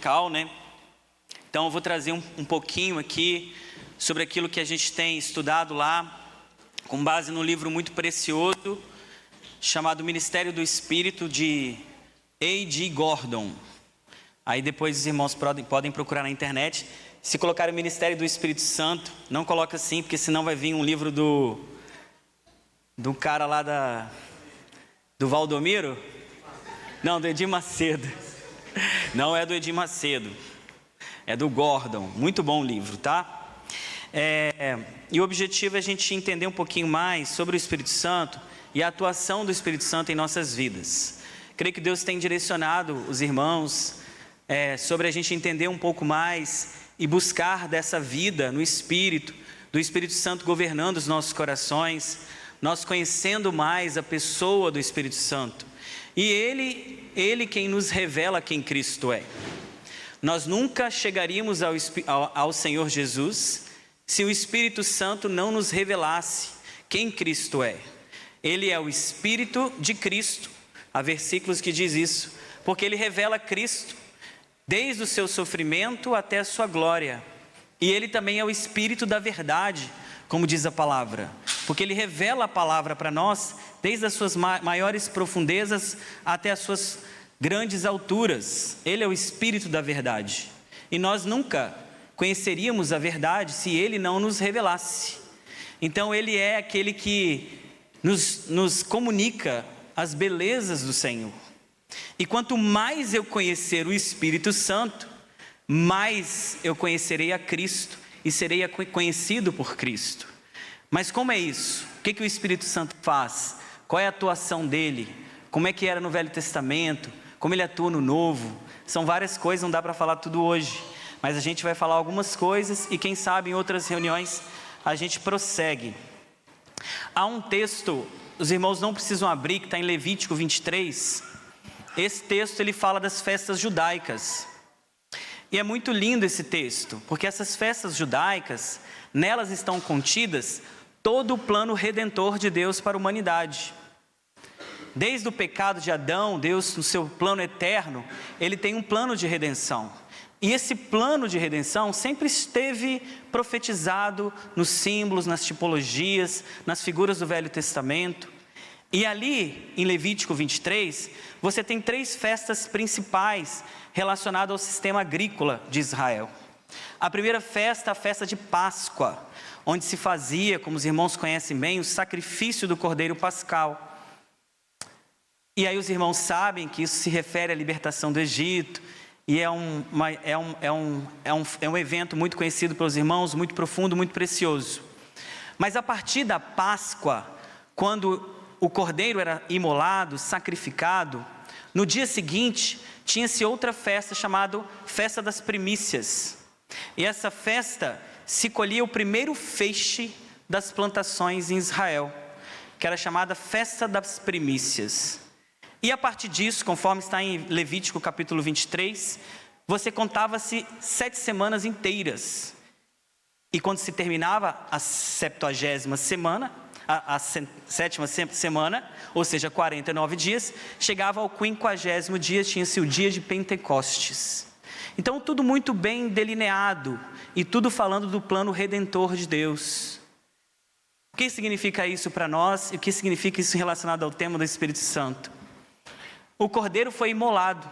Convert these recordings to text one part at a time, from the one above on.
dominical, né? Então eu vou trazer um pouquinho aqui sobre aquilo que a gente tem estudado lá, com base num livro muito precioso, chamado Ministério do Espírito, de A.D. Gordon. Aí depois os irmãos podem procurar na internet. Se colocar o Ministério do Espírito Santo, não coloca assim, porque senão vai vir um livro do cara lá do Valdomiro. Não, do Edir Macedo. Não é do Edir Macedo, é do Gordon. Muito bom livro, tá? E o objetivo é a gente entender um pouquinho mais sobre o Espírito Santo e a atuação do Espírito Santo em nossas vidas. Creio que Deus tem direcionado os irmãos sobre a gente entender um pouco mais e buscar dessa vida no Espírito, do Espírito Santo governando os nossos corações, nós conhecendo mais a pessoa do Espírito Santo. E Ele quem nos revela quem Cristo é. Nós nunca chegaríamos ao Senhor Jesus se o Espírito Santo não nos revelasse quem Cristo é. Ele é o Espírito de Cristo. Há versículos que diz isso, porque Ele revela Cristo, desde o seu sofrimento até a sua glória. E Ele também é o Espírito da verdade, como diz a palavra, porque Ele revela a palavra para nós, desde as suas maiores profundezas até as suas grandes alturas. Ele é o Espírito da verdade, e nós nunca conheceríamos a verdade se Ele não nos revelasse. Então Ele é aquele que nos comunica as belezas do Senhor. E quanto mais eu conhecer o Espírito Santo, mais eu conhecerei a Cristo e serei conhecido por Cristo. Mas como é isso? O que o Espírito Santo faz? Qual é a atuação dele? Como é que era no Velho Testamento? Como ele atua no Novo? São várias coisas, não dá para falar tudo hoje, mas a gente vai falar algumas coisas e quem sabe em outras reuniões a gente prossegue. Há um texto, os irmãos não precisam abrir, que está em Levítico 23. Esse texto ele fala das festas judaicas. E é muito lindo esse texto, porque essas festas judaicas, nelas estão contidas todo o plano redentor de Deus para a humanidade. Desde o pecado de Adão, Deus, no seu plano eterno, Ele tem um plano de redenção. E esse plano de redenção sempre esteve profetizado nos símbolos, nas tipologias, nas figuras do Velho Testamento. E ali, em Levítico 23, você tem 3 festas principais relacionadas ao sistema agrícola de Israel. A primeira festa, a festa de Páscoa, onde se fazia, como os irmãos conhecem bem, o sacrifício do Cordeiro Pascal. E aí os irmãos sabem que isso se refere à libertação do Egito, e é um evento muito conhecido pelos irmãos, muito profundo, muito precioso. Mas a partir da Páscoa, quando o cordeiro era imolado, sacrificado, no dia seguinte tinha-se outra festa chamada Festa das Primícias. E essa festa se colhia o primeiro feixe das plantações em Israel, que era chamada Festa das Primícias. E a partir disso, conforme está em Levítico capítulo 23, você contava-se 7 semanas inteiras. E quando se terminava a 70ª semana, a 7ª semana, ou seja, 49 dias, chegava ao 50º dia, tinha-se o dia de Pentecostes. Então tudo muito bem delineado, e tudo falando do plano redentor de Deus. O que significa isso para nós, e o que significa isso relacionado ao tema do Espírito Santo? O Cordeiro foi imolado.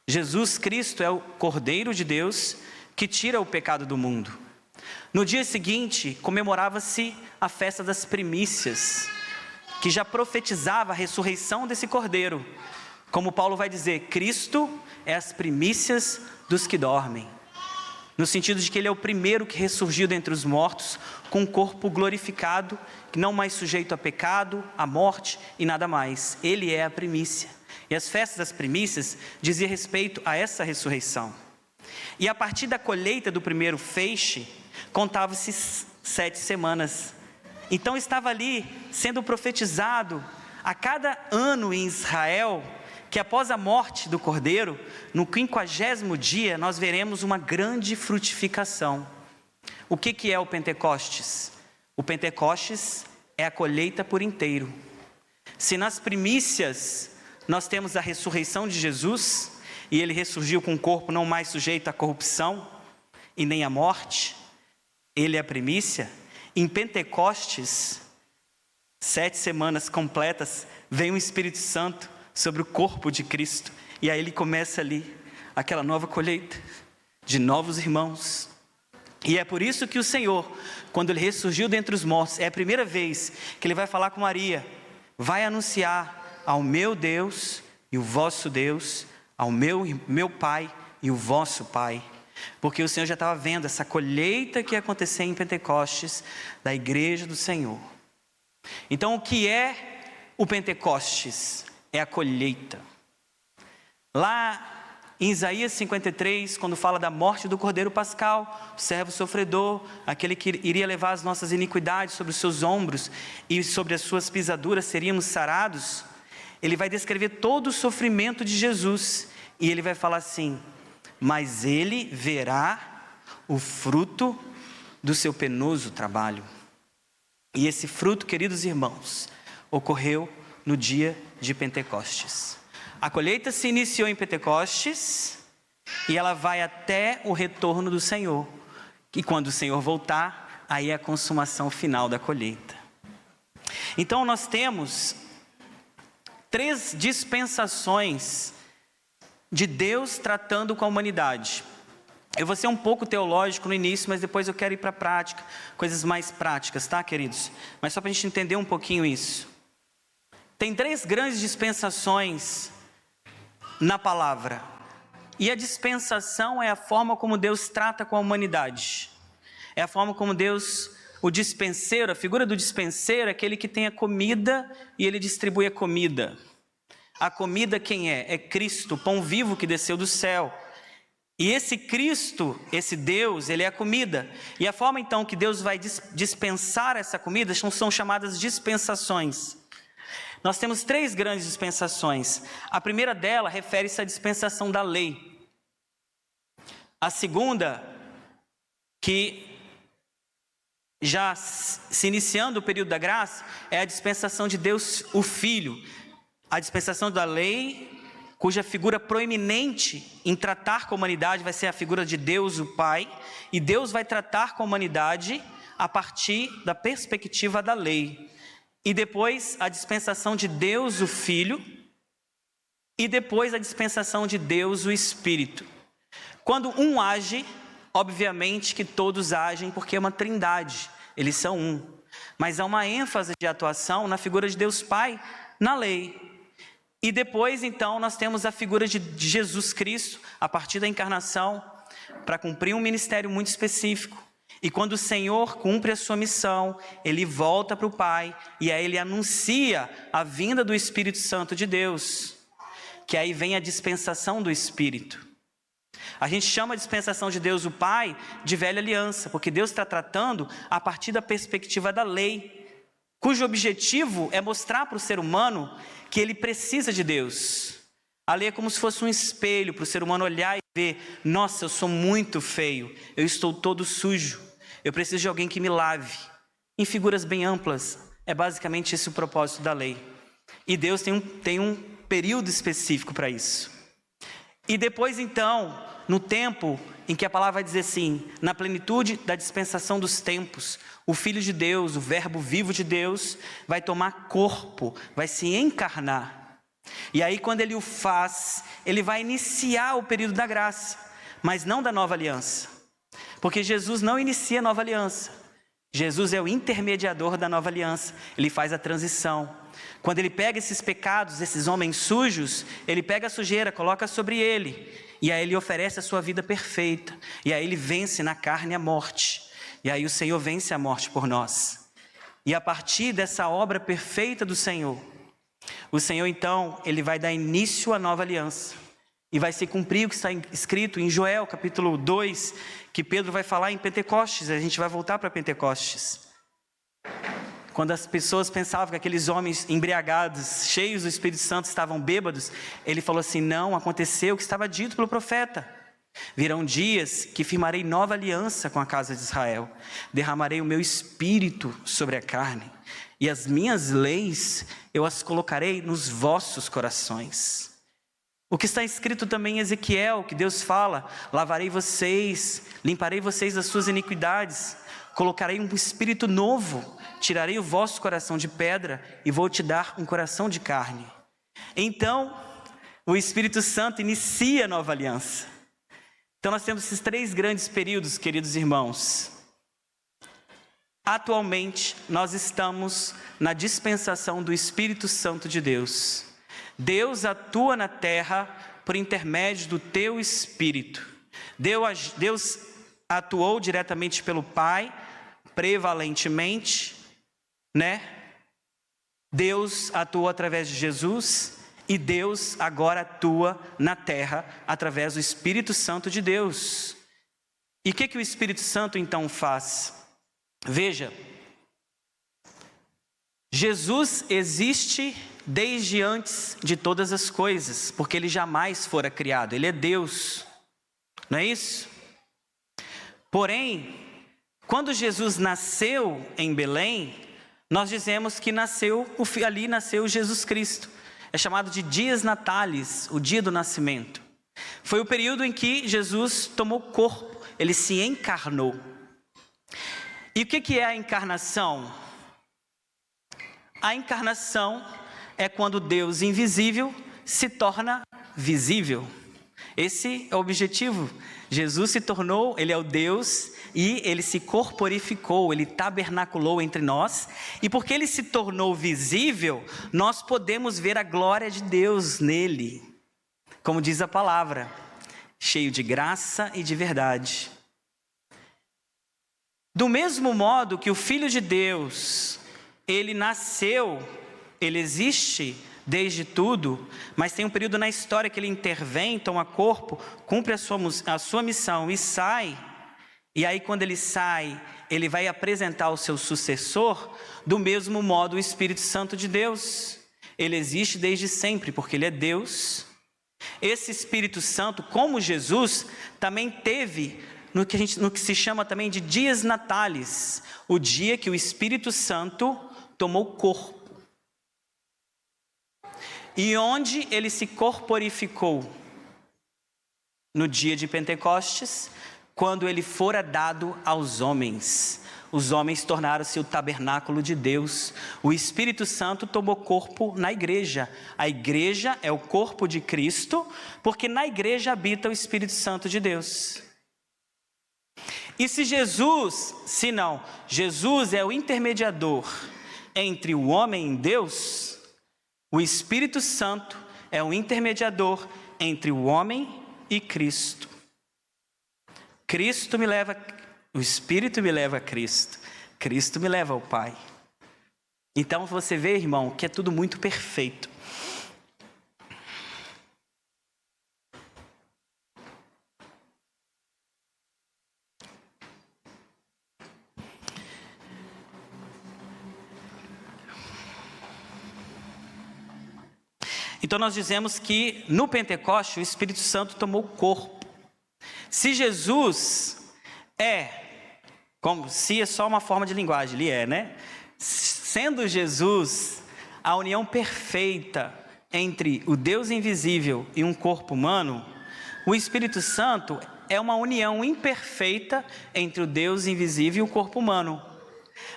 Jesus Cristo é o Cordeiro de Deus que tira o pecado do mundo. No dia seguinte, comemorava-se a festa das primícias, que já profetizava a ressurreição desse Cordeiro. Como Paulo vai dizer, Cristo é as primícias dos que dormem. No sentido de que Ele é o primeiro que ressurgiu dentre os mortos, com um corpo glorificado, que não mais sujeito a pecado, a morte e nada mais. Ele é a primícia. E as festas das primícias diziam respeito a essa ressurreição. E a partir da colheita do primeiro feixe, contava-se 7 semanas. Então estava ali sendo profetizado a cada ano em Israel, que após a morte do Cordeiro, no 50º dia, nós veremos uma grande frutificação. O que é o Pentecostes? O Pentecostes é a colheita por inteiro. Se nas primícias nós temos a ressurreição de Jesus, e ele ressurgiu com um corpo não mais sujeito à corrupção e nem à morte. Ele é a primícia. Em Pentecostes, 7 semanas completas, vem o Espírito Santo sobre o corpo de Cristo. E aí ele começa ali, aquela nova colheita de novos irmãos. E é por isso que o Senhor, quando ele ressurgiu dentre os mortos, é a primeira vez que ele vai falar com Maria, vai anunciar ao meu Deus e o vosso Deus, ao meu Pai e o vosso Pai. Porque o Senhor já estava vendo essa colheita que ia acontecer em Pentecostes, da igreja do Senhor. Então o que é o Pentecostes? É a colheita. Lá em Isaías 53, quando fala da morte do Cordeiro Pascal, o servo sofredor, aquele que iria levar as nossas iniquidades sobre os seus ombros e sobre as suas pisaduras seríamos sarados, ele vai descrever todo o sofrimento de Jesus e ele vai falar assim: mas ele verá o fruto do seu penoso trabalho. E esse fruto, queridos irmãos, ocorreu no dia de Pentecostes. A colheita se iniciou em Pentecostes e ela vai até o retorno do Senhor. E quando o Senhor voltar, aí é a consumação final da colheita. Então nós temos 3 dispensações de Deus tratando com a humanidade. Eu vou ser um pouco teológico no início, mas depois eu quero ir para a prática, coisas mais práticas, tá, queridos? Mas só para a gente entender um pouquinho isso. Tem 3 grandes dispensações na palavra. E a dispensação é a forma como Deus trata com a humanidade. É a forma como Deus, o dispenseiro, a figura do dispenseiro é aquele que tem a comida e ele distribui a comida. A comida quem é? É Cristo, o pão vivo que desceu do céu. E esse Cristo, esse Deus, ele é a comida. E a forma então que Deus vai dispensar essa comida são chamadas dispensações. Nós temos 3 grandes dispensações. A primeira dela refere-se à dispensação da lei. A segunda, que já se iniciando o período da graça, é a dispensação de Deus, o Filho. A dispensação da lei, cuja figura proeminente em tratar com a humanidade vai ser a figura de Deus, o Pai. E Deus vai tratar com a humanidade a partir da perspectiva da lei. E depois a dispensação de Deus, o Filho, e depois a dispensação de Deus, o Espírito. Quando um age, obviamente que todos agem, porque é uma trindade, eles são um. Mas há uma ênfase de atuação na figura de Deus Pai, na lei. E depois, então, nós temos a figura de Jesus Cristo, a partir da encarnação, para cumprir um ministério muito específico. E quando o Senhor cumpre a sua missão, ele volta para o Pai e aí ele anuncia a vinda do Espírito Santo de Deus, que aí vem a dispensação do Espírito. A gente chama a dispensação de Deus o Pai de velha aliança, porque Deus está tratando a partir da perspectiva da lei, cujo objetivo é mostrar para o ser humano que ele precisa de Deus. A lei é como se fosse um espelho para o ser humano olhar e ver: nossa, eu sou muito feio, eu estou todo sujo, eu preciso de alguém que me lave. Em figuras bem amplas, é basicamente esse o propósito da lei. E Deus tem um período específico para isso. E depois então, no tempo em que a palavra vai dizer assim, na plenitude da dispensação dos tempos, o Filho de Deus, o Verbo vivo de Deus, vai tomar corpo, vai se encarnar. E aí quando ele o faz, ele vai iniciar o período da graça, mas não da nova aliança. Porque Jesus não inicia a nova aliança. Jesus é o intermediador da nova aliança. Ele faz a transição. Quando ele pega esses pecados, esses homens sujos, ele pega a sujeira, coloca sobre ele. E aí ele oferece a sua vida perfeita. E aí ele vence na carne a morte. E aí o Senhor vence a morte por nós. E a partir dessa obra perfeita do Senhor, o Senhor então, ele vai dar início à nova aliança. E vai se cumprir o que está escrito em Joel, capítulo 2, que Pedro vai falar em Pentecostes. A gente vai voltar para Pentecostes. Quando as pessoas pensavam que aqueles homens embriagados, cheios do Espírito Santo, estavam bêbados, ele falou assim: não, aconteceu o que estava dito pelo profeta. Virão dias que firmarei nova aliança com a casa de Israel. Derramarei o meu espírito sobre a carne. E as minhas leis eu as colocarei nos vossos corações. O que está escrito também em Ezequiel, que Deus fala: lavarei vocês, limparei vocês das suas iniquidades, colocarei um espírito novo, tirarei o vosso coração de pedra e vou te dar um coração de carne. Então, o Espírito Santo inicia a nova aliança. Então nós temos esses 3 grandes períodos, queridos irmãos. Atualmente, nós estamos na dispensação do Espírito Santo de Deus. Deus atua na terra por intermédio do teu Espírito. Deus atuou diretamente pelo Pai, prevalentemente, né? Deus atuou através de Jesus e Deus agora atua na terra através do Espírito Santo de Deus. E o que o Espírito Santo então faz? Veja, Jesus existe desde antes de todas as coisas, porque ele jamais fora criado, ele é Deus, não é isso? Porém, quando Jesus nasceu em Belém, nós dizemos que ali nasceu Jesus Cristo. É chamado de Dies Natalis, o dia do nascimento. Foi o período em que Jesus tomou corpo, ele se encarnou. E o que é a encarnação? A encarnação é quando Deus invisível se torna visível. Esse é o objetivo. Jesus se tornou, ele é o Deus, e ele se corporificou, ele tabernaculou entre nós. E porque ele se tornou visível, nós podemos ver a glória de Deus nele. Como diz a palavra, cheio de graça e de verdade. Do mesmo modo que o Filho de Deus, ele nasceu, ele existe desde tudo, mas tem um período na história que ele intervém, toma corpo, cumpre a sua missão e sai. E aí quando ele sai, ele vai apresentar o seu sucessor. Do mesmo modo o Espírito Santo de Deus, ele existe desde sempre, porque ele é Deus. Esse Espírito Santo, como Jesus, também teve no que se chama também de Dies Natalis, o dia que o Espírito Santo tomou corpo. E onde ele se corporificou? No dia de Pentecostes, quando ele fora dado aos homens. Os homens tornaram-se o tabernáculo de Deus. O Espírito Santo tomou corpo na igreja. A igreja é o corpo de Cristo, porque na igreja habita o Espírito Santo de Deus. E Jesus é o intermediador entre o homem e Deus, o Espírito Santo é o intermediador entre o homem e Cristo. O Espírito me leva a Cristo, Cristo me leva ao Pai. Então você vê, irmão, que é tudo muito perfeito. Então nós dizemos que no Pentecoste o Espírito Santo tomou corpo. Se Jesus se é só uma forma de linguagem, ele é, né? Sendo Jesus a união perfeita entre o Deus invisível e um corpo humano, o Espírito Santo é uma união imperfeita entre o Deus invisível e o corpo humano.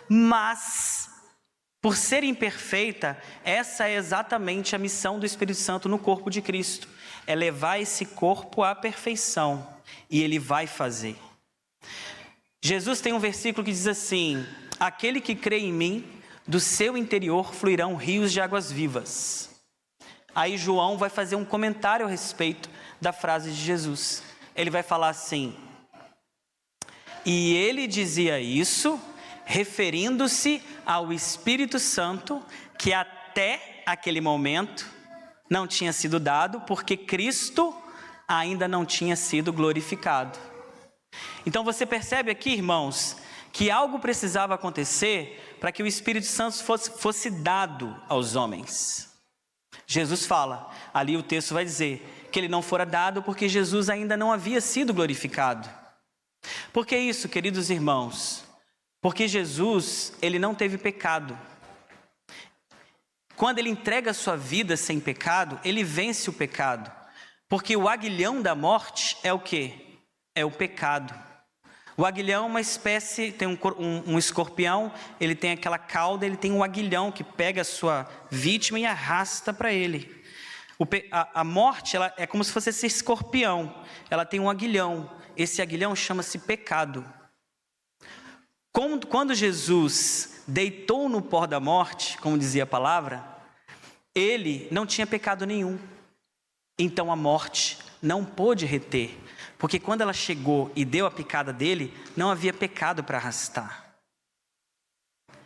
Mas, por ser imperfeita, essa é exatamente a missão do Espírito Santo no corpo de Cristo. É levar esse corpo à perfeição. E ele vai fazer. Jesus tem um versículo que diz assim: aquele que crê em mim, do seu interior fluirão rios de águas vivas. Aí João vai fazer um comentário a respeito da frase de Jesus. Ele vai falar assim: e ele dizia isso referindo-se ao Espírito Santo, que até aquele momento não tinha sido dado, porque Cristo ainda não tinha sido glorificado. Então você percebe aqui, irmãos, que algo precisava acontecer para que o Espírito Santo fosse dado aos homens. Jesus fala, ali o texto vai dizer, que ele não fora dado porque Jesus ainda não havia sido glorificado. Por que isso, queridos irmãos? Porque Jesus, ele não teve pecado. Quando ele entrega a sua vida sem pecado, ele vence o pecado. Porque o aguilhão da morte é o quê? É o pecado. O aguilhão é uma espécie, tem um escorpião, ele tem aquela cauda, ele tem um aguilhão que pega a sua vítima e arrasta para ele. A morte, ela é como se fosse esse escorpião, ela tem um aguilhão, esse aguilhão chama-se pecado. Quando Jesus deitou no pó da morte, como dizia a palavra, ele não tinha pecado nenhum. Então a morte não pôde reter, porque quando ela chegou e deu a picada dele, não havia pecado para arrastar.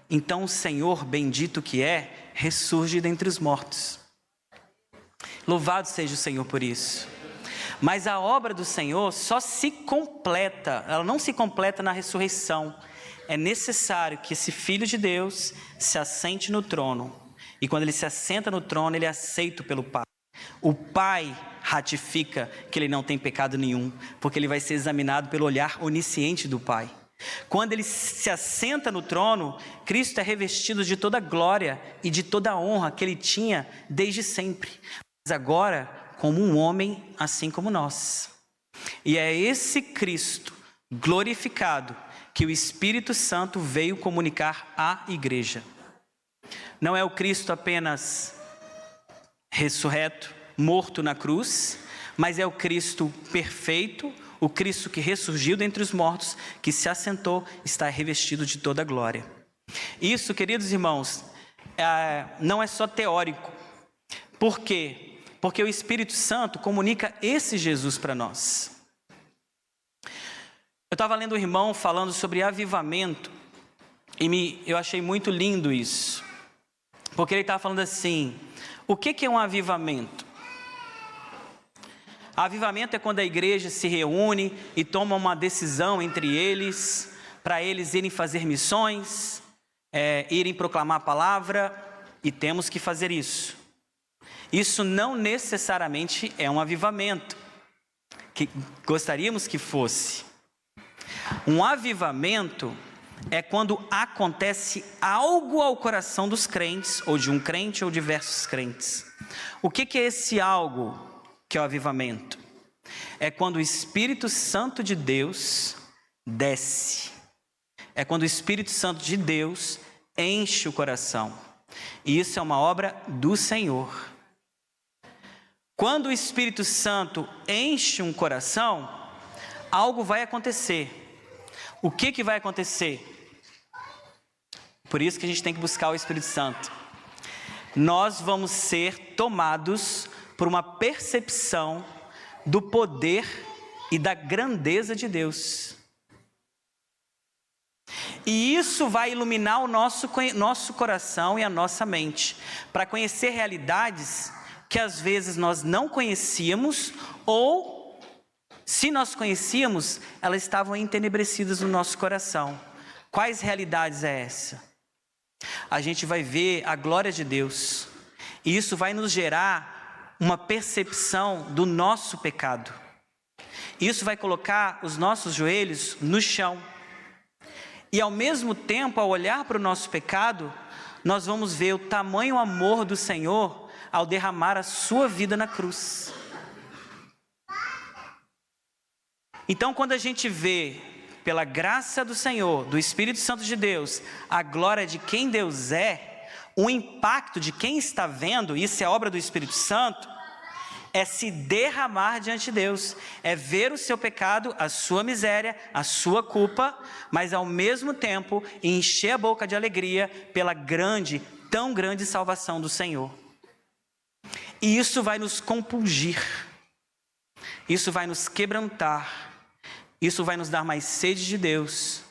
Então o Senhor, bendito que é, ressurge dentre os mortos. Louvado seja o Senhor por isso. Mas a obra do Senhor só se completa, ela não se completa na ressurreição. É necessário que esse Filho de Deus se assente no trono. E quando ele se assenta no trono, ele é aceito pelo Pai. O Pai ratifica que ele não tem pecado nenhum, porque ele vai ser examinado pelo olhar onisciente do Pai. Quando ele se assenta no trono, Cristo é revestido de toda a glória e de toda a honra que ele tinha desde sempre. Mas agora, como um homem, assim como nós. E é esse Cristo glorificado que o Espírito Santo veio comunicar à igreja. Não é o Cristo apenas ressurreto, morto na cruz, mas é o Cristo perfeito, o Cristo que ressurgiu dentre os mortos, que se assentou, está revestido de toda a glória. Isso, queridos irmãos, não é só teórico. Por quê? Porque o Espírito Santo comunica esse Jesus para nós. Eu estava lendo um irmão falando sobre avivamento, e eu achei muito lindo isso. Porque ele estava falando assim, o que é um avivamento? Avivamento é quando a igreja se reúne e toma uma decisão entre eles, para eles irem fazer missões, irem proclamar a palavra, e temos que fazer isso. Isso não necessariamente é um avivamento, que gostaríamos que fosse. Um avivamento é quando acontece algo ao coração dos crentes, ou de um crente ou diversos crentes. O que é esse algo que é o avivamento? É quando o Espírito Santo de Deus desce. É quando o Espírito Santo de Deus enche o coração. E isso é uma obra do Senhor. Quando o Espírito Santo enche um coração, algo vai acontecer. O que vai acontecer? Por isso que a gente tem que buscar o Espírito Santo. Nós vamos ser tomados por uma percepção do poder e da grandeza de Deus. E isso vai iluminar o nosso coração e a nossa mente, para conhecer realidades que às vezes nós não conhecíamos, ou se nós conhecíamos, elas estavam entenebrecidas no nosso coração. Quais realidades é essa? A gente vai ver a glória de Deus, e isso vai nos gerar uma percepção do nosso pecado. Isso vai colocar os nossos joelhos no chão. E ao mesmo tempo, ao olhar para o nosso pecado, nós vamos ver o tamanho amor do Senhor ao derramar a sua vida na cruz. Então, quando a gente vê, pela graça do Senhor, do Espírito Santo de Deus, a glória de quem Deus é, o impacto de quem está vendo, isso é obra do Espírito Santo, é se derramar diante de Deus, é ver o seu pecado, a sua miséria, a sua culpa, mas ao mesmo tempo encher a boca de alegria pela tão grande salvação do Senhor. E isso vai nos compungir, isso vai nos quebrantar, isso vai nos dar mais sede de Deus,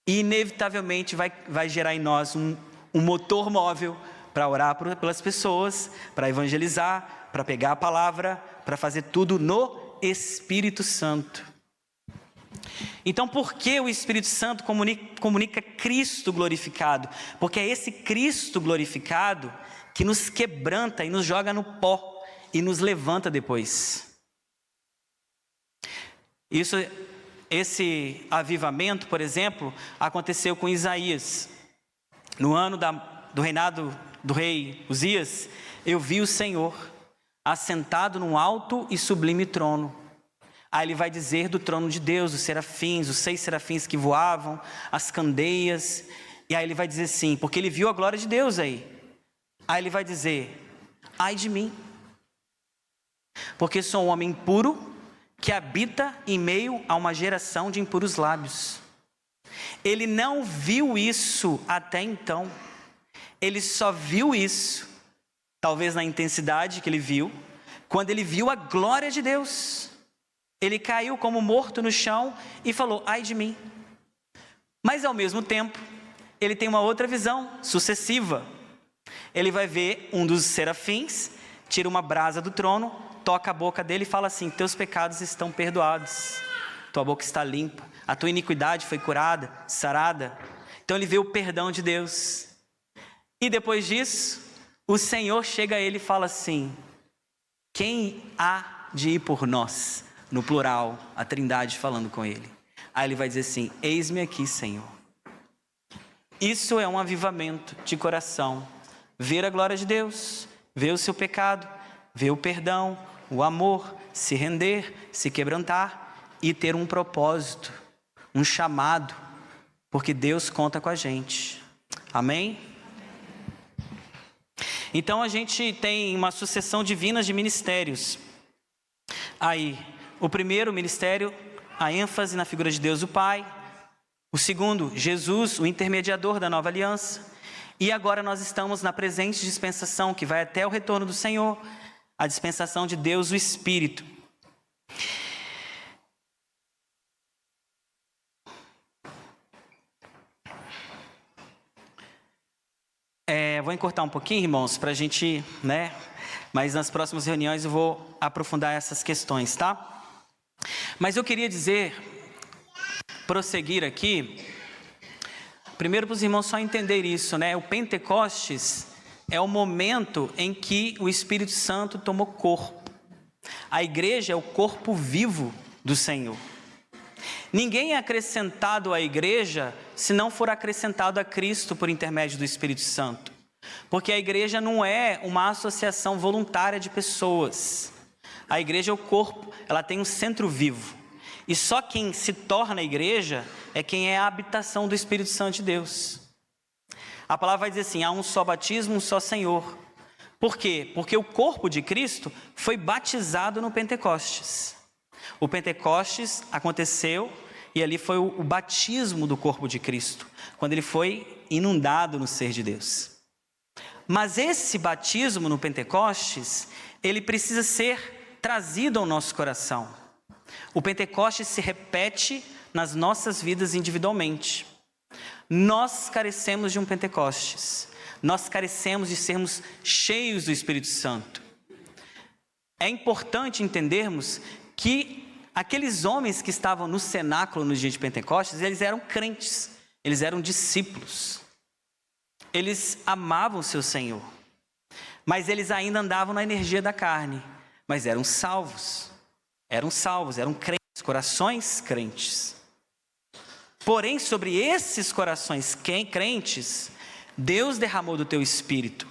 e inevitavelmente vai gerar em nós um motor móvel para orar pelas pessoas, para evangelizar, para pegar a palavra, para fazer tudo no Espírito Santo. Então, por que o Espírito Santo comunica Cristo glorificado? Porque é esse Cristo glorificado que nos quebranta e nos joga no pó e nos levanta depois. Esse avivamento, por exemplo, aconteceu com Isaías. No ano do reinado do rei Uzias, eu vi o Senhor assentado num alto e sublime trono. Aí ele vai dizer do trono de Deus, os serafins, os 6 serafins que voavam, as candeias. E aí ele vai dizer assim, porque ele viu a glória de Deus aí. Aí ele vai dizer, ai de mim, porque sou um homem impuro, que habita em meio a uma geração de impuros lábios. Ele não viu isso até então. Ele só viu isso, talvez na intensidade que ele viu, quando ele viu a glória de Deus. Ele caiu como morto no chão e falou, ai de mim. Mas ao mesmo tempo, ele tem uma outra visão sucessiva. Ele vai ver um dos serafins, tira uma brasa do trono, toca a boca dele e fala assim, teus pecados estão perdoados, tua boca está limpa, a tua iniquidade foi curada, sarada. Então ele vê o perdão de Deus. E depois disso, o Senhor chega a ele e fala assim, quem há de ir por nós? No plural, a Trindade falando com ele. Aí ele vai dizer assim, eis-me aqui, Senhor. Isso é um avivamento de coração. Ver a glória de Deus, ver o seu pecado, ver o perdão, o amor, se render, se quebrantar e ter um propósito, um chamado, porque Deus conta com a gente. Amém? Então a gente tem uma sucessão divina de ministérios. Aí, o primeiro ministério, a ênfase na figura de Deus o Pai. O segundo, Jesus, o intermediador da nova aliança. E agora nós estamos na presente dispensação, que vai até o retorno do Senhor, a dispensação de Deus o Espírito. Vou encurtar um pouquinho, irmãos, para a gente, mas nas próximas reuniões eu vou aprofundar essas questões, tá? Mas eu queria prosseguir aqui, primeiro para os irmãos só entenderem isso, O Pentecostes é o momento em que o Espírito Santo tomou corpo. A igreja é o corpo vivo do Senhor. Ninguém é acrescentado à igreja se não for acrescentado a Cristo por intermédio do Espírito Santo. Porque a igreja não é uma associação voluntária de pessoas. A igreja é o corpo, ela tem um centro vivo. E só quem se torna igreja é quem é a habitação do Espírito Santo de Deus. A palavra vai dizer assim, há um só batismo, um só Senhor. Por quê? Porque o corpo de Cristo foi batizado no Pentecostes. O Pentecostes aconteceu e ali foi o batismo do corpo de Cristo, quando ele foi inundado no ser de Deus. Mas esse batismo no Pentecostes, ele precisa ser trazido ao nosso coração. O Pentecostes se repete nas nossas vidas individualmente. Nós carecemos de um Pentecostes. Nós carecemos de sermos cheios do Espírito Santo. É importante entendermos que aqueles homens que estavam no cenáculo no dia de Pentecostes, eles eram crentes, eles eram discípulos. Eles amavam o seu Senhor, mas eles ainda andavam na energia da carne, mas eram salvos, eram crentes, corações crentes. Porém, sobre esses corações crentes, Deus derramou do teu espírito.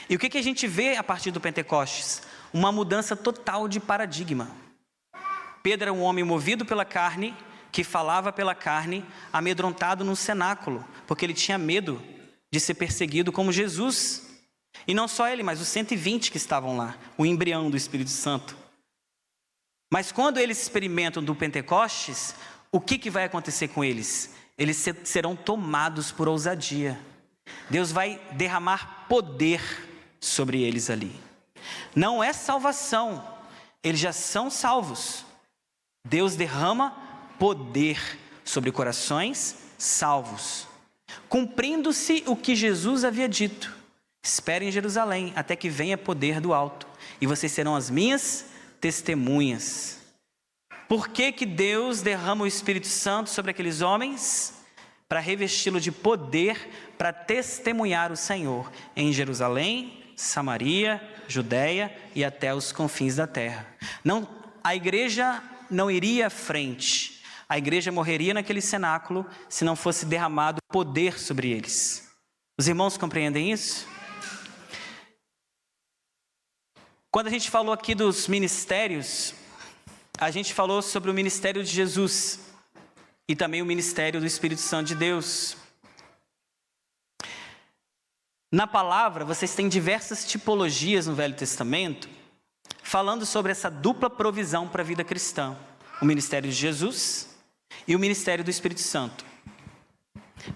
E o que a gente vê a partir do Pentecostes? Uma mudança total de paradigma. Pedro era um homem movido pela carne, que falava pela carne, amedrontado num cenáculo, porque ele tinha medo de ser perseguido como Jesus. E não só ele, mas os 120 que estavam lá, o embrião do Espírito Santo. Mas quando eles experimentam do Pentecostes, o que vai acontecer com eles? Eles serão tomados por ousadia. Deus vai derramar poder sobre eles ali. Não é salvação, eles já são salvos. Deus derrama poder sobre corações salvos, cumprindo-se o que Jesus havia dito: espere em Jerusalém até que venha poder do alto, e vocês serão as minhas testemunhas. Por que Deus derrama o Espírito Santo sobre aqueles homens? Para revesti-lo de poder, para testemunhar o Senhor em Jerusalém, Samaria, Judeia e até os confins da terra. A igreja não iria à frente, a igreja morreria naquele cenáculo se não fosse derramado poder sobre eles. Os irmãos compreendem isso? Quando a gente falou aqui dos ministérios, a gente falou sobre o ministério de Jesus e também o ministério do Espírito Santo de Deus. Na palavra, vocês têm diversas tipologias no Velho Testamento, falando sobre essa dupla provisão para a vida cristã. O ministério de Jesus e o ministério do Espírito Santo.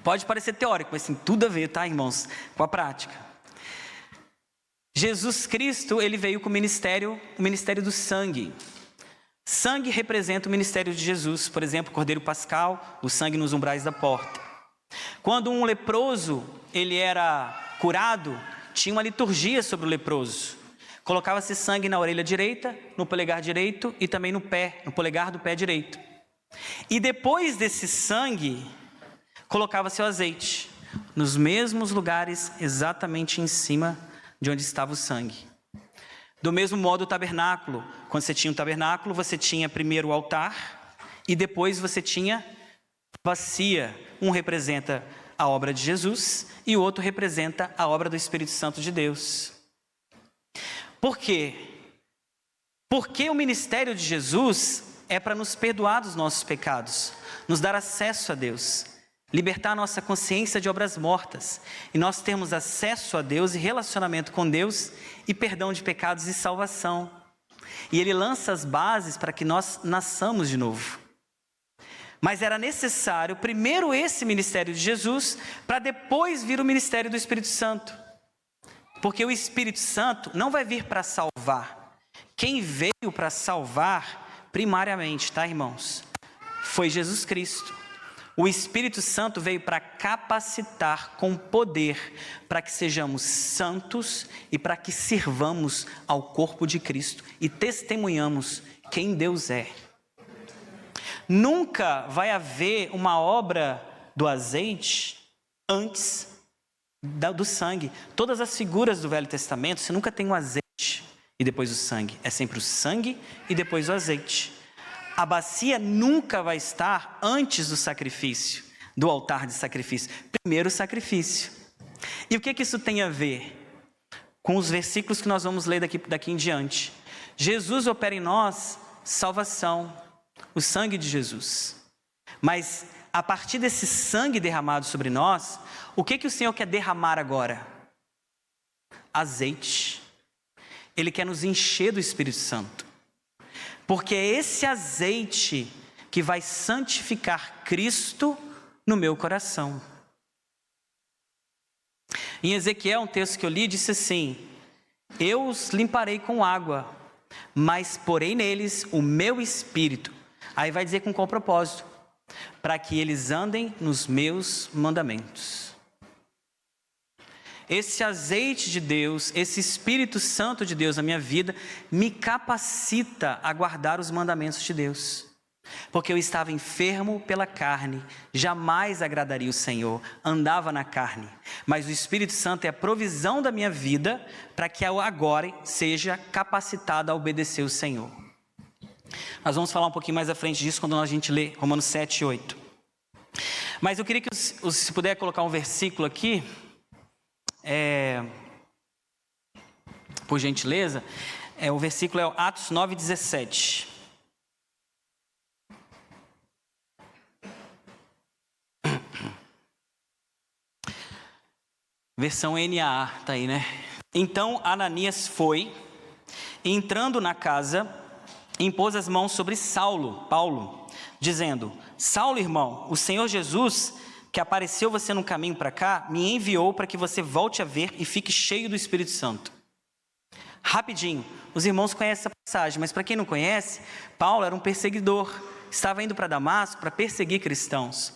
Pode parecer teórico, mas tem tudo a ver, tá, irmãos, com a prática. Jesus Cristo, ele veio com o ministério do sangue. Sangue representa o ministério de Jesus, por exemplo, o Cordeiro Pascal, o sangue nos umbrais da porta. Quando um leproso, ele era curado, tinha uma liturgia sobre o leproso. Colocava-se sangue na orelha direita, no polegar direito e também no polegar do pé direito. E depois desse sangue, colocava-se o azeite, nos mesmos lugares, exatamente em cima de onde estava o sangue. Do mesmo modo o tabernáculo, quando você tinha o tabernáculo, você tinha primeiro o altar e depois você tinha bacia. Um representa a obra de Jesus e o outro representa a obra do Espírito Santo de Deus. Por quê? Porque o ministério de Jesus é para nos perdoar dos nossos pecados, nos dar acesso a Deus, libertar a nossa consciência de obras mortas e nós termos acesso a Deus e relacionamento com Deus e perdão de pecados e salvação. E Ele lança as bases para que nós nasçamos de novo. Mas era necessário primeiro esse ministério de Jesus para depois vir o ministério do Espírito Santo. Porque o Espírito Santo não vai vir para salvar. Quem veio para salvar primariamente, tá, irmãos? Foi Jesus Cristo. O Espírito Santo veio para capacitar com poder, para que sejamos santos e para que sirvamos ao corpo de Cristo e testemunhamos quem Deus é. Nunca vai haver uma obra do azeite antes do sangue. Todas as figuras do Velho Testamento, você nunca tem o azeite e depois o sangue. É sempre o sangue e depois o azeite. A bacia nunca vai estar antes do sacrifício, do altar de sacrifício. Primeiro o sacrifício. E o que isso tem a ver com os versículos que nós vamos ler daqui em diante? Jesus opera em nós salvação, o sangue de Jesus. Mas a partir desse sangue derramado sobre nós, o que o Senhor quer derramar agora? Azeite. Ele quer nos encher do Espírito Santo. Porque é esse azeite que vai santificar Cristo no meu coração. Em Ezequiel, um texto que eu li, disse assim: eu os limparei com água, mas porei neles o meu espírito. Aí vai dizer com qual propósito? Para que eles andem nos meus mandamentos. Esse azeite de Deus, esse Espírito Santo de Deus na minha vida, me capacita a guardar os mandamentos de Deus. Porque eu estava enfermo pela carne, jamais agradaria o Senhor, andava na carne. Mas o Espírito Santo é a provisão da minha vida para que eu agora seja capacitado a obedecer o Senhor. Nós vamos falar um pouquinho mais à frente disso quando a gente lê Romanos 7 e 8. Mas eu queria que, se puder colocar um versículo aqui, por gentileza, o versículo é Atos 9:17. Versão NAA, tá aí, né? Então Ananias foi, entrando na casa, impôs as mãos sobre Paulo, dizendo: Saulo, irmão, o Senhor Jesus, que apareceu você no caminho para cá, me enviou para que você volte a ver e fique cheio do Espírito Santo. Rapidinho, os irmãos conhecem essa passagem, mas para quem não conhece, Paulo era um perseguidor, estava indo para Damasco para perseguir cristãos.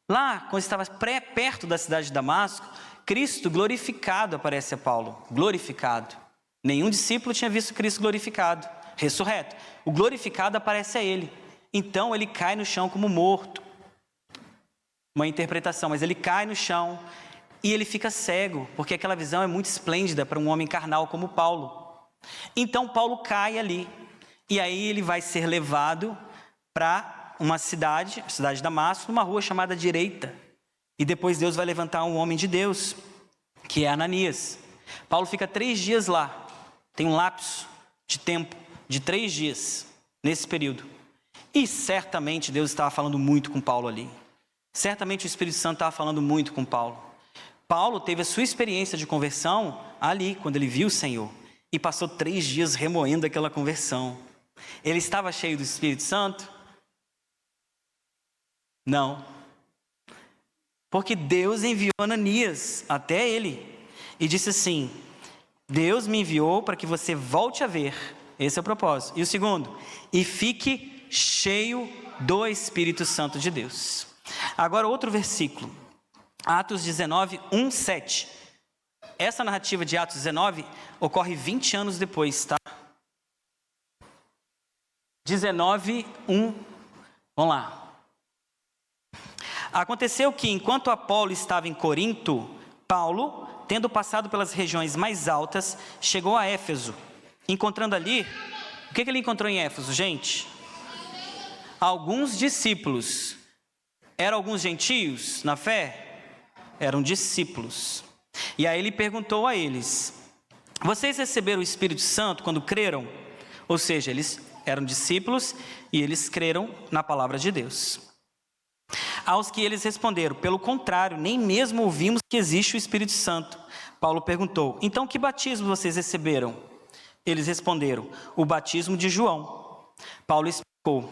Lá, quando estava perto da cidade de Damasco, Cristo glorificado aparece a Paulo, glorificado. Nenhum discípulo tinha visto Cristo glorificado, ressurreto. O glorificado aparece a ele, então ele cai no chão como morto. Uma interpretação, mas ele cai no chão e ele fica cego, porque aquela visão é muito esplêndida para um homem carnal como Paulo. Então Paulo cai ali, e aí ele vai ser levado para uma cidade, a cidade de Damasco, numa rua chamada Direita, e depois Deus vai levantar um homem de Deus, que é Ananias. Paulo fica 3 dias lá, tem um lapso, de tempo, de 3 dias, nesse período. E certamente Deus estava falando muito com Paulo ali. Certamente o Espírito Santo estava falando muito com Paulo. Paulo teve a sua experiência de conversão ali, quando ele viu o Senhor. E passou 3 dias remoendo aquela conversão. Ele estava cheio do Espírito Santo? Não. Porque Deus enviou Ananias até ele. E disse assim: Deus me enviou para que você volte a ver. Esse é o propósito. E o segundo, e fique cheio do Espírito Santo de Deus. Agora outro versículo. Atos 19, 1, 7. Essa narrativa de Atos 19 ocorre 20 anos depois, tá? 19, 1. Vamos lá. Aconteceu que, enquanto Apolo estava em Corinto, Paulo, tendo passado pelas regiões mais altas, chegou a Éfeso. Encontrando ali, o que ele encontrou em Éfeso, gente? Alguns discípulos. Eram alguns gentios na fé? Eram discípulos. E aí ele perguntou a eles: vocês receberam o Espírito Santo quando creram? Ou seja, eles eram discípulos e eles creram na palavra de Deus. Aos que eles responderam: pelo contrário, nem mesmo ouvimos que existe o Espírito Santo. Paulo perguntou: então que batismo vocês receberam? Eles responderam: o batismo de João. Paulo explicou: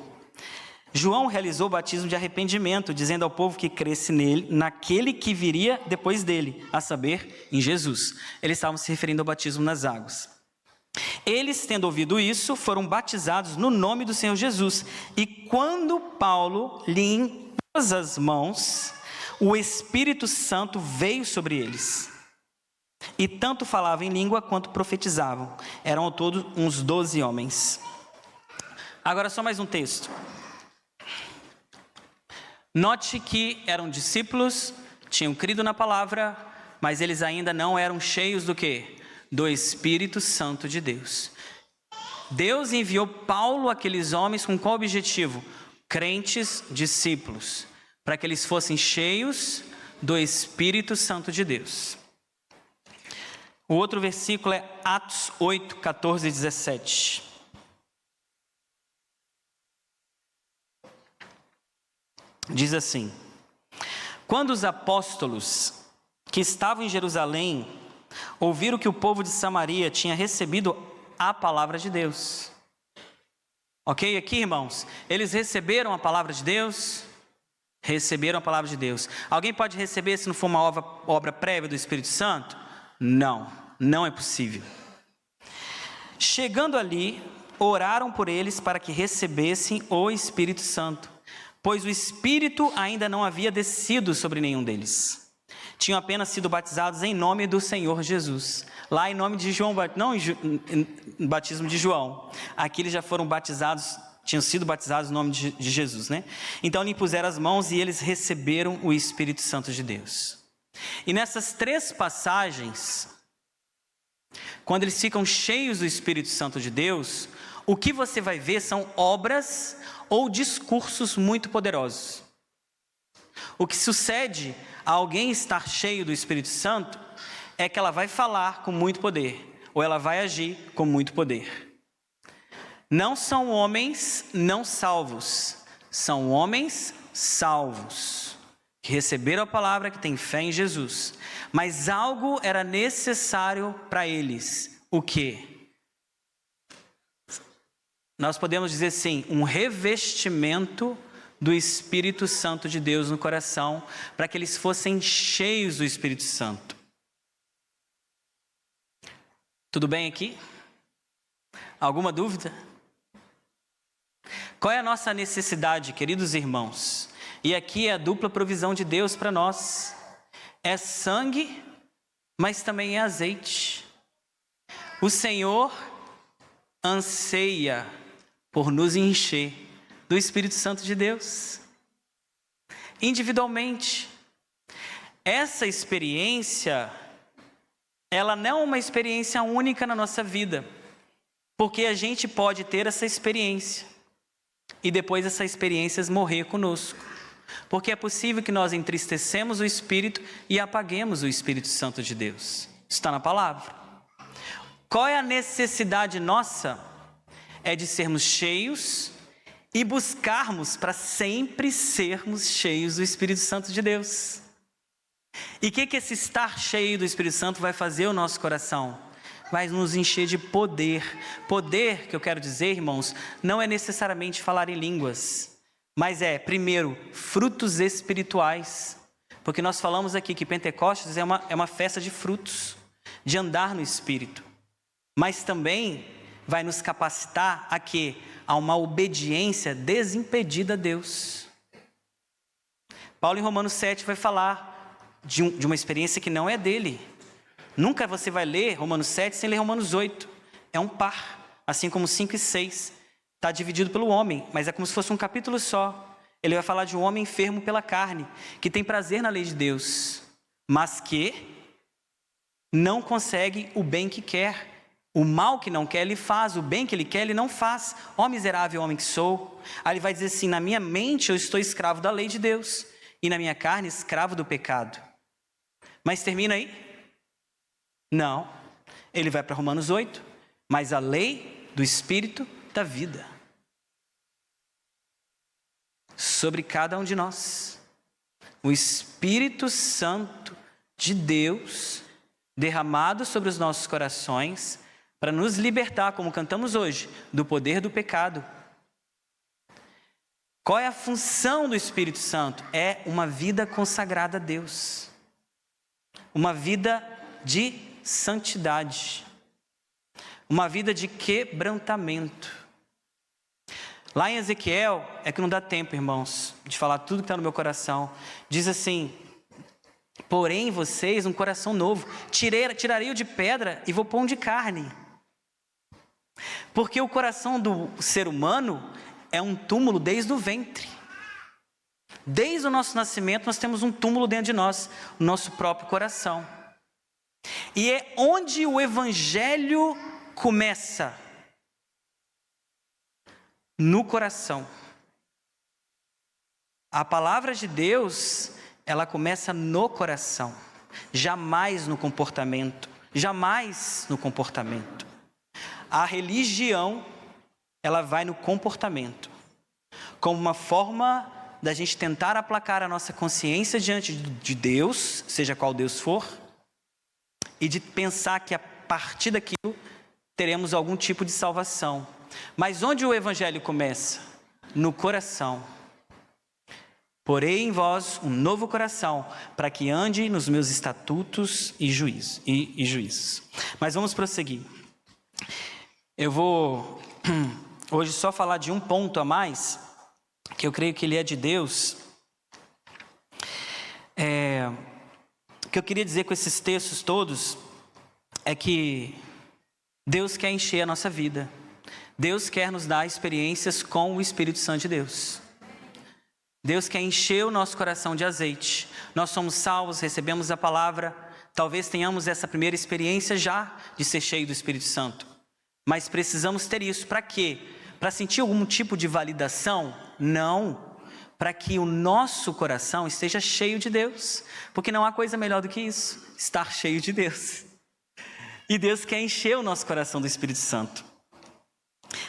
João realizou o batismo de arrependimento, dizendo ao povo que cresce nele, naquele que viria depois dele, a saber, em Jesus. Eles estavam se referindo ao batismo nas águas. Eles, tendo ouvido isso, foram batizados no nome do Senhor Jesus. E quando Paulo lhe impôs as mãos, o Espírito Santo veio sobre eles. E tanto falavam em língua quanto profetizavam. Eram ao todo uns 12 homens. Agora só mais um texto. Note que eram discípulos, tinham crido na palavra, mas eles ainda não eram cheios do quê? Do Espírito Santo de Deus. Deus enviou Paulo àqueles homens com qual objetivo? Crentes, discípulos, para que eles fossem cheios do Espírito Santo de Deus. O outro versículo é Atos 8, 14 e 17. Diz assim: quando os apóstolos que estavam em Jerusalém ouviram que o povo de Samaria tinha recebido a palavra de Deus. Ok? Aqui, irmãos, eles receberam a palavra de Deus? Receberam a palavra de Deus. Alguém pode receber se não for uma obra prévia do Espírito Santo? Não, não é possível. Chegando ali, oraram por eles para que recebessem o Espírito Santo, pois o Espírito ainda não havia descido sobre nenhum deles. Tinham apenas sido batizados em nome do Senhor Jesus. Lá em nome de João, não em batismo de João. Aqui eles já foram batizados, tinham sido batizados em nome de Jesus, né? Então lhe impuseram as mãos e eles receberam o Espírito Santo de Deus. E nessas 3 passagens, quando eles ficam cheios do Espírito Santo de Deus, o que você vai ver são obras ou discursos muito poderosos. O que sucede a alguém estar cheio do Espírito Santo é que ela vai falar com muito poder, ou ela vai agir com muito poder. Não são homens não salvos, são homens salvos, que receberam a palavra, que têm fé em Jesus. Mas algo era necessário para eles. O quê? Nós podemos dizer assim, um revestimento do Espírito Santo de Deus no coração, para que eles fossem cheios do Espírito Santo. Tudo bem aqui? Alguma dúvida? Qual é a nossa necessidade, queridos irmãos? E aqui é a dupla provisão de Deus para nós. É sangue, mas também é azeite. O Senhor anseia por nos encher do Espírito Santo de Deus. Individualmente. Essa experiência, ela não é uma experiência única na nossa vida. Porque a gente pode ter essa experiência e depois essa experiência morrer conosco. Porque é possível que nós entristecemos o Espírito e apaguemos o Espírito Santo de Deus. Isso está na palavra. Qual é a necessidade nossa? É de sermos cheios e buscarmos para sempre sermos cheios do Espírito Santo de Deus. E o que esse estar cheio do Espírito Santo vai fazer ao nosso coração? Vai nos encher de poder. Poder, que eu quero dizer, irmãos, não é necessariamente falar em línguas, mas é, primeiro, frutos espirituais. Porque nós falamos aqui que Pentecostes é uma festa de frutos, de andar no Espírito. Mas também vai nos capacitar a quê? A uma obediência desimpedida a Deus. Paulo em Romanos 7 vai falar de uma experiência que não é dele. Nunca você vai ler Romanos 7 sem ler Romanos 8. É um par, assim como 5 e 6. Está dividido pelo homem, mas é como se fosse um capítulo só. Ele vai falar de um homem enfermo pela carne, que tem prazer na lei de Deus, mas que não consegue o bem que quer. O mal que não quer, ele faz. O bem que ele quer, ele não faz. Ó miserável homem que sou. Aí ele vai dizer assim, na minha mente eu estou escravo da lei de Deus, e na minha carne escravo do pecado. Mas termina aí? Não. Ele vai para Romanos 8. Mas a lei do Espírito da vida sobre cada um de nós. O Espírito Santo de Deus derramado sobre os nossos corações para nos libertar, como cantamos hoje, do poder do pecado. Qual é a função do Espírito Santo? É uma vida consagrada a Deus. Uma vida de santidade. Uma vida de quebrantamento. Lá em Ezequiel, é que não dá tempo, irmãos, de falar tudo que está no meu coração. Diz assim, porém vocês um coração novo, tirarei o de pedra e vou pôr um de carne. Porque o coração do ser humano é um túmulo desde o ventre. Desde o nosso nascimento nós temos um túmulo dentro de nós, o nosso próprio coração. E é onde o Evangelho começa. No coração. A palavra de Deus, ela começa no coração, jamais no comportamento, jamais no comportamento. A religião, ela vai no comportamento, como uma forma da gente tentar aplacar a nossa consciência diante de Deus, seja qual Deus for, e de pensar que a partir daquilo teremos algum tipo de salvação. Mas onde o Evangelho começa? No coração. Porei em vós um novo coração, para que ande nos meus estatutos e juízos. Mas vamos prosseguir. Eu vou hoje só falar de um ponto a mais, que eu creio que ele é de Deus. O que eu queria dizer com esses textos todos é que Deus quer encher a nossa vida. Deus quer nos dar experiências com o Espírito Santo de Deus. Deus quer encher o nosso coração de azeite. Nós somos salvos, recebemos a palavra. Talvez tenhamos essa primeira experiência já de ser cheio do Espírito Santo. Mas precisamos ter isso. Para quê? Para sentir algum tipo de validação? Não. Para que o nosso coração esteja cheio de Deus. Porque não há coisa melhor do que isso. Estar cheio de Deus. E Deus quer encher o nosso coração do Espírito Santo.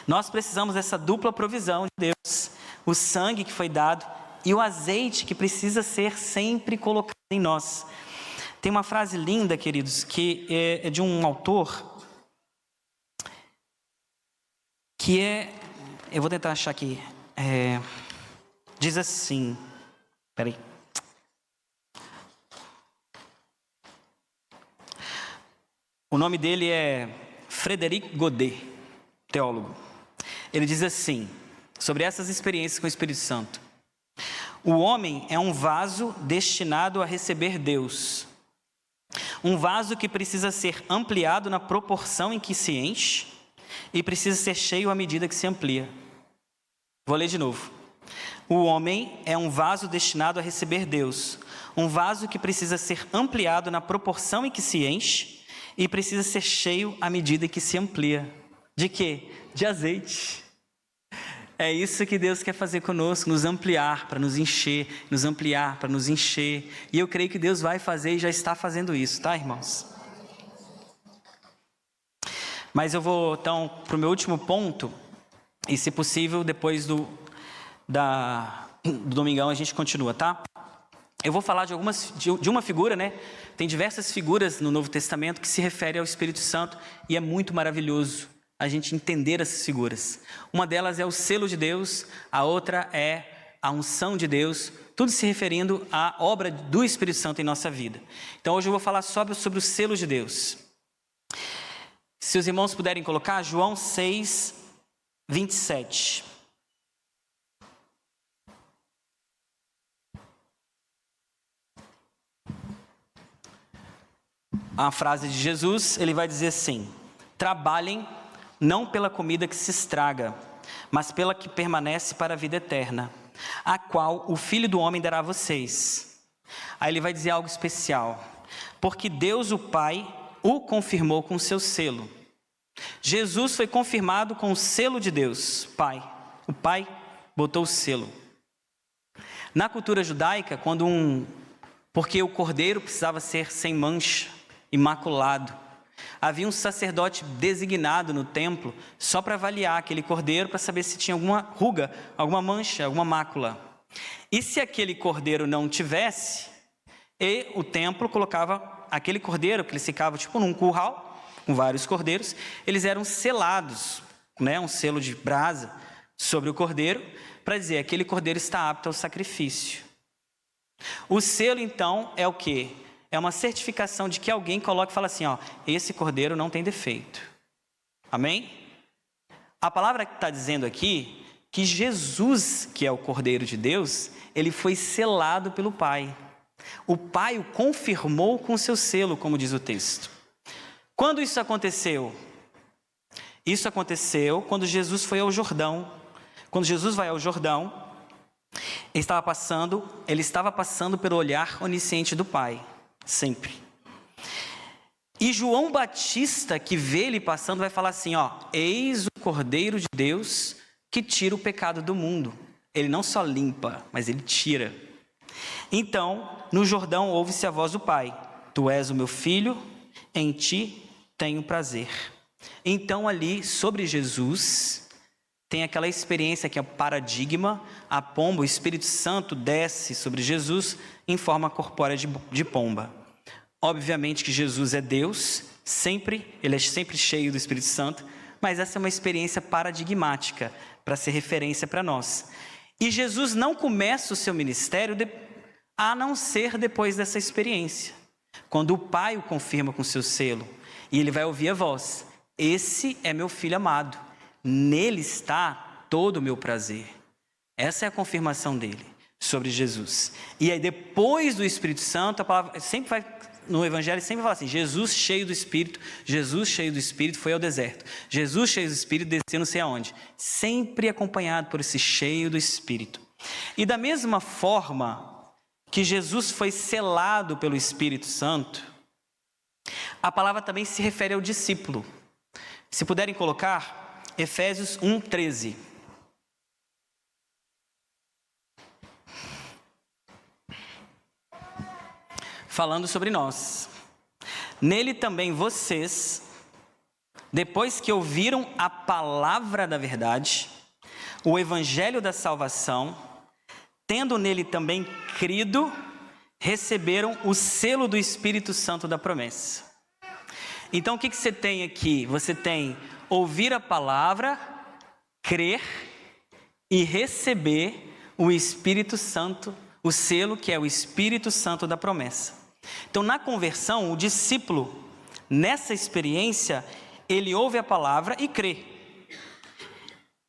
Nós precisamos dessa dupla provisão de Deus, o sangue que foi dado e o azeite que precisa ser sempre colocado em nós. Tem uma frase linda, queridos, que é de um autor, que eu vou tentar achar aqui, diz assim, peraí. O nome dele é Frederic Godet, teólogo. Ele diz assim, sobre essas experiências com o Espírito Santo: o homem é um vaso destinado a receber Deus. Um vaso que precisa ser ampliado na proporção em que se enche e precisa ser cheio à medida que se amplia. Vou ler de novo. O homem é um vaso destinado a receber Deus. Um vaso que precisa ser ampliado na proporção em que se enche e precisa ser cheio à medida que se amplia. De quê? De azeite. É isso que Deus quer fazer conosco, nos ampliar para nos encher, nos ampliar para nos encher. E eu creio que Deus vai fazer e já está fazendo isso, tá, irmãos? Mas eu vou, então, para o meu último ponto, e se possível, depois do domingão a gente continua, tá? Eu vou falar de uma figura, né? Tem diversas figuras no Novo Testamento que se referem ao Espírito Santo e é muito maravilhoso a gente entender essas figuras. Uma delas é o selo de Deus, a outra é a unção de Deus, tudo se referindo à obra do Espírito Santo em nossa vida. Então hoje eu vou falar sobre o selo de Deus. Se os irmãos puderem colocar, João 6, 27. A frase de Jesus, ele vai dizer assim: trabalhem não pela comida que se estraga, mas pela que permanece para a vida eterna, a qual o Filho do Homem dará a vocês. Aí ele vai dizer algo especial: porque Deus o Pai o confirmou com seu selo. Jesus foi confirmado com o selo de Deus, Pai. O Pai botou o selo. Na cultura judaica, porque o cordeiro precisava ser sem mancha, imaculado, havia um sacerdote designado no templo só para avaliar aquele cordeiro, para saber se tinha alguma ruga, alguma mancha, alguma mácula. E se aquele cordeiro não tivesse, o templo colocava aquele cordeiro, que eles ficavam tipo num curral, com vários cordeiros, eles eram selados, né, um selo de brasa sobre o cordeiro, para dizer, aquele cordeiro está apto ao sacrifício. O selo, então, é o quê? É uma certificação de que alguém coloca e fala assim, ó, esse cordeiro não tem defeito. Amém? A palavra que está dizendo aqui, que Jesus, que é o Cordeiro de Deus, ele foi selado pelo Pai. O Pai o confirmou com seu selo, como diz o texto. Quando isso aconteceu? Isso aconteceu quando Jesus foi ao Jordão. Quando Jesus vai ao Jordão, ele estava passando pelo olhar onisciente do Pai, sempre. E João Batista, que vê ele passando, vai falar assim, ó, eis o Cordeiro de Deus que tira o pecado do mundo. Ele não só limpa, mas ele tira. Então, no Jordão ouve-se a voz do Pai, tu és o meu filho, em ti tenho prazer. Então ali, sobre Jesus, tem aquela experiência que é o paradigma, a pomba, o Espírito Santo desce sobre Jesus em forma corpórea de pomba. Obviamente que Jesus é Deus, ele é sempre cheio do Espírito Santo, mas essa é uma experiência paradigmática, para ser referência para nós. E Jesus não começa o seu ministério a não ser depois dessa experiência, quando o Pai o confirma com seu selo, e ele vai ouvir a voz, esse é meu filho amado, nele está todo o meu prazer. Essa é a confirmação dele sobre Jesus. E aí depois do Espírito Santo, a palavra sempre vai, no Evangelho sempre fala assim, Jesus cheio do Espírito foi ao deserto. Jesus cheio do Espírito desceu não sei aonde. Sempre acompanhado por esse cheio do Espírito. E da mesma forma que Jesus foi selado pelo Espírito Santo, a palavra também se refere ao discípulo. Se puderem colocar, Efésios 1:13. Falando sobre nós. Nele também vocês, depois que ouviram a palavra da verdade, o evangelho da salvação, tendo nele também crido, receberam o selo do Espírito Santo da promessa. Então o que você tem aqui? Você tem ouvir a palavra, crer e receber o Espírito Santo, o selo que é o Espírito Santo da promessa. Então na conversão, o discípulo, nessa experiência, ele ouve a palavra e crê.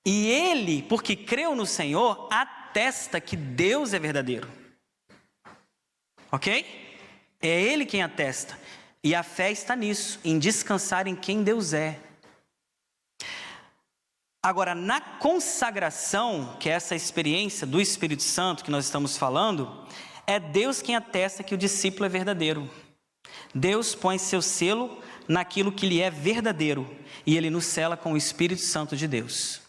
E ele, porque creu no Senhor, atesta que Deus é verdadeiro. Ok? É ele quem atesta. E a fé está nisso, em descansar em quem Deus é. Agora, na consagração, que é essa experiência do Espírito Santo que nós estamos falando, é Deus quem atesta que o discípulo é verdadeiro. Deus põe seu selo naquilo que lhe é verdadeiro, e ele nos sela com o Espírito Santo de Deus.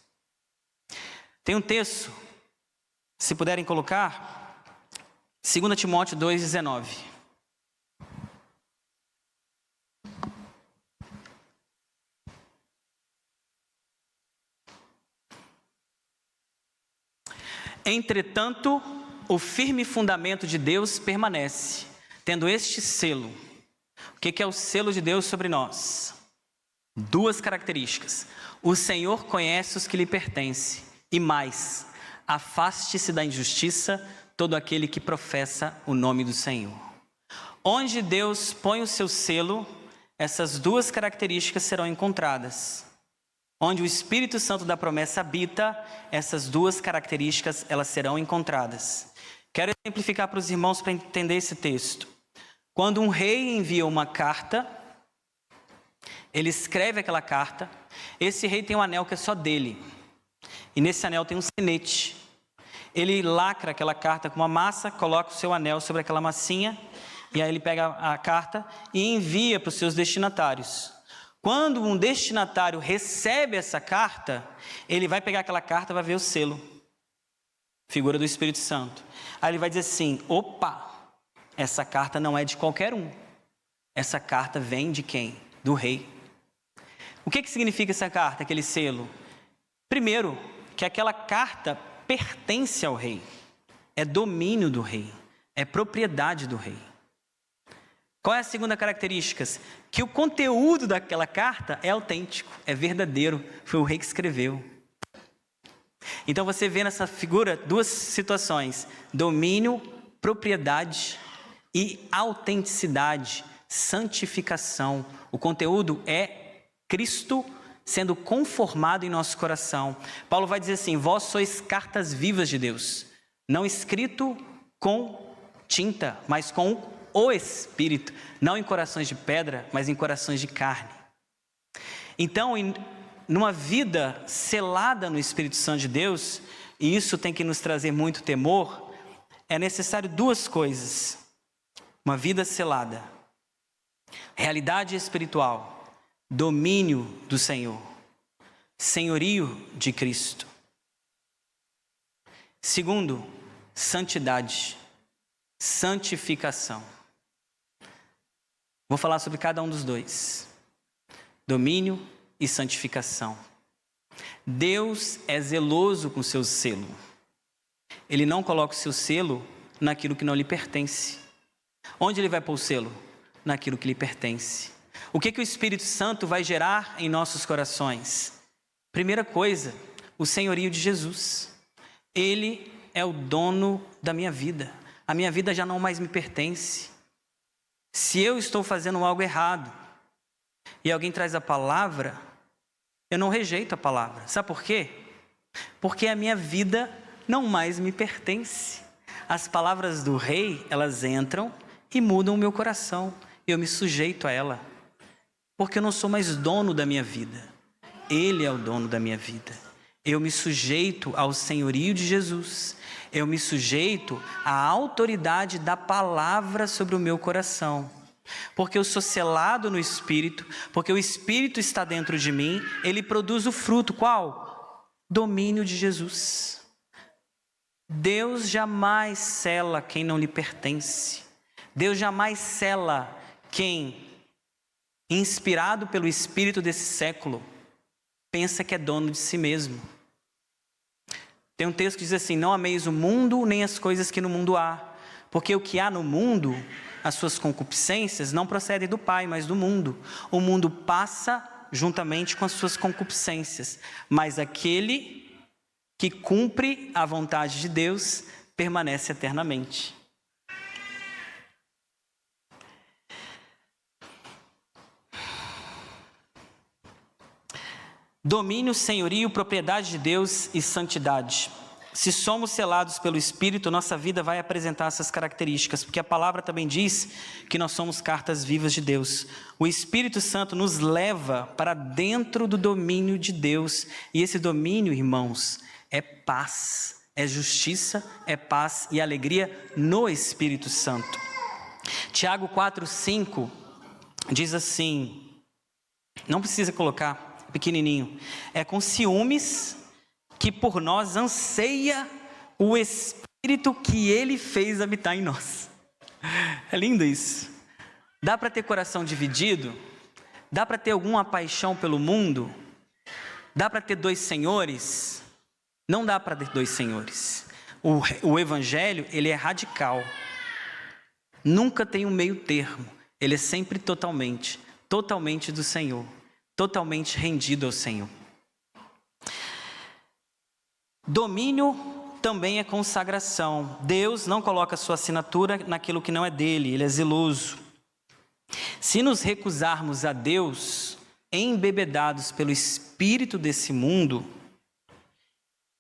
Tem um texto, se puderem colocar, 2 Timóteo 2,19. Entretanto, o firme fundamento de Deus permanece, tendo este selo. O que é o selo de Deus sobre nós? 2 características. O Senhor conhece os que lhe pertencem. E mais, afaste-se da injustiça todo aquele que professa o nome do Senhor. Onde Deus põe o seu selo, essas 2 características serão encontradas. Onde o Espírito Santo da promessa habita, essas 2 características elas serão encontradas. Quero exemplificar para os irmãos para entender esse texto. Quando um rei envia uma carta, ele escreve aquela carta, esse rei tem um anel que é só dele. E nesse anel tem um sinete. Ele lacra aquela carta com uma massa, coloca o seu anel sobre aquela massinha, e aí ele pega a carta e envia para os seus destinatários. Quando um destinatário recebe essa carta, ele vai pegar aquela carta e vai ver o selo, figura do Espírito Santo. Aí ele vai dizer assim: opa, essa carta não é de qualquer um. Essa carta vem de quem? Do rei. O que significa essa carta, aquele selo? Primeiro, que aquela carta pertence ao rei. É domínio do rei. É propriedade do rei. Qual é a segunda característica? Que o conteúdo daquela carta é autêntico, é verdadeiro. Foi o rei que escreveu. Então você vê nessa figura 2 situações: domínio, propriedade e autenticidade, santificação. O conteúdo é Cristo sendo conformado em nosso coração. Paulo vai dizer assim: vós sois cartas vivas de Deus, não escrito com tinta, mas com o Espírito, não em corações de pedra, mas em corações de carne. Então, numa vida selada no Espírito Santo de Deus, e isso tem que nos trazer muito temor, é necessário 2 coisas: uma vida selada, realidade espiritual, domínio do Senhor, senhorio de Cristo. Segundo, santidade, santificação. Vou falar sobre cada um dos 2. Domínio e santificação. Deus é zeloso com o seu selo. Ele não coloca o seu selo naquilo que não lhe pertence. Onde ele vai pôr o selo? Naquilo que lhe pertence. O que o Espírito Santo vai gerar em nossos corações? Primeira coisa, o senhorio de Jesus. Ele é o dono da minha vida. A minha vida já não mais me pertence. Se eu estou fazendo algo errado e alguém traz a palavra, eu não rejeito a palavra. Sabe por quê? Porque a minha vida não mais me pertence. As palavras do rei, elas entram e mudam o meu coração. Eu me sujeito a ela. Porque eu não sou mais dono da minha vida. Ele é o dono da minha vida. Eu me sujeito ao senhorio de Jesus. Eu me sujeito à autoridade da palavra sobre o meu coração. Porque eu sou selado no Espírito, porque o Espírito está dentro de mim, ele produz o fruto. Qual? Domínio de Jesus. Deus jamais sela quem não lhe pertence. Deus jamais sela quem, inspirado pelo Espírito desse século, pensa que é dono de si mesmo. Tem um texto que diz assim: não ameis o mundo nem as coisas que no mundo há, porque o que há no mundo, as suas concupiscências, não procedem do Pai, mas do mundo. O mundo passa juntamente com as suas concupiscências, mas aquele que cumpre a vontade de Deus permanece eternamente. Domínio, senhorio, propriedade de Deus e santidade. Se somos selados pelo Espírito, nossa vida vai apresentar essas características, porque a palavra também diz que nós somos cartas vivas de Deus. O Espírito Santo nos leva para dentro do domínio de Deus, e esse domínio, irmãos, é paz, é justiça, é paz e alegria no Espírito Santo. Tiago 4:5 diz assim, não precisa colocar, pequenininho: é com ciúmes que por nós anseia o Espírito que Ele fez habitar em nós. É lindo isso. Dá para ter coração dividido? Dá para ter alguma paixão pelo mundo? Dá para ter 2 senhores? Não dá para ter 2 senhores. O evangelho, ele é radical. Nunca tem um meio termo. Ele é sempre totalmente do Senhor. Totalmente rendido ao Senhor. Domínio também é consagração. Deus não coloca sua assinatura naquilo que não é dele. Ele é zeloso. Se nos recusarmos a Deus, embebedados pelo espírito desse mundo,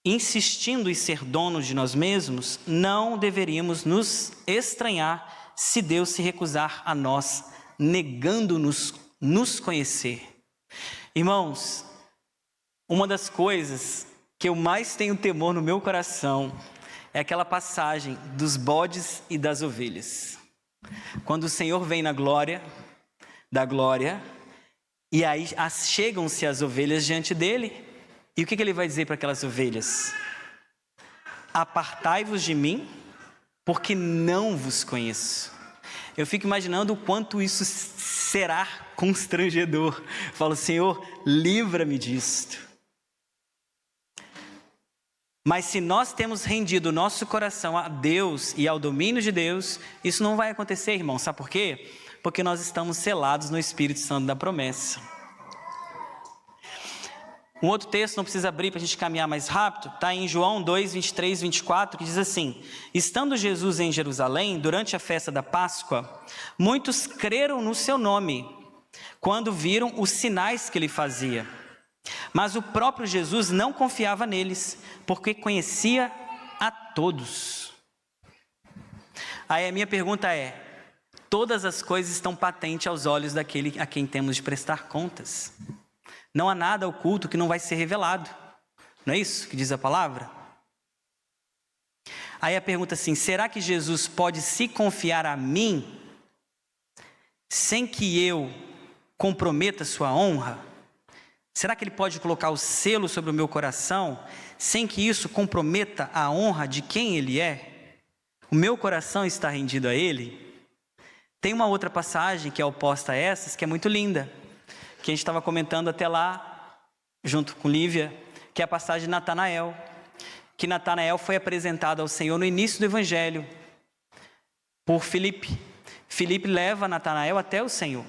insistindo em ser donos de nós mesmos, não deveríamos nos estranhar se Deus se recusar a nós, negando-nos nos conhecer. Irmãos, uma das coisas que eu mais tenho temor no meu coração é aquela passagem dos bodes e das ovelhas. Quando o Senhor vem na glória, e aí chegam-se as ovelhas diante dele, e o que ele vai dizer para aquelas ovelhas? Apartai-vos de mim, porque não vos conheço. Eu fico imaginando o quanto isso será constrangedor. Falo, Senhor, livra-me disto. Mas se nós temos rendido o nosso coração a Deus e ao domínio de Deus, isso não vai acontecer, irmão. Sabe por quê? Porque nós estamos selados no Espírito Santo da promessa. Um outro texto, não precisa abrir para a gente caminhar mais rápido, está em João 2, 23, 24, que diz assim: estando Jesus em Jerusalém, durante a festa da Páscoa, muitos creram no seu nome, quando viram os sinais que ele fazia. Mas o próprio Jesus não confiava neles, porque conhecia a todos. Aí a minha pergunta é: todas as coisas estão patentes aos olhos daquele a quem temos de prestar contas. Não há nada oculto que não vai ser revelado. Não é isso que diz a palavra? Aí a pergunta assim: será que Jesus pode se confiar a mim, sem que eu comprometa sua honra? Será que ele pode colocar o selo sobre o meu coração, sem que isso comprometa a honra de quem ele é? O meu coração está rendido a ele? Tem uma outra passagem que é oposta a essas, que é muito linda, que a gente estava comentando até lá, junto com Lívia, que é a passagem de Natanael, que Natanael foi apresentado ao Senhor no início do Evangelho, por Filipe. Filipe leva Natanael até o Senhor.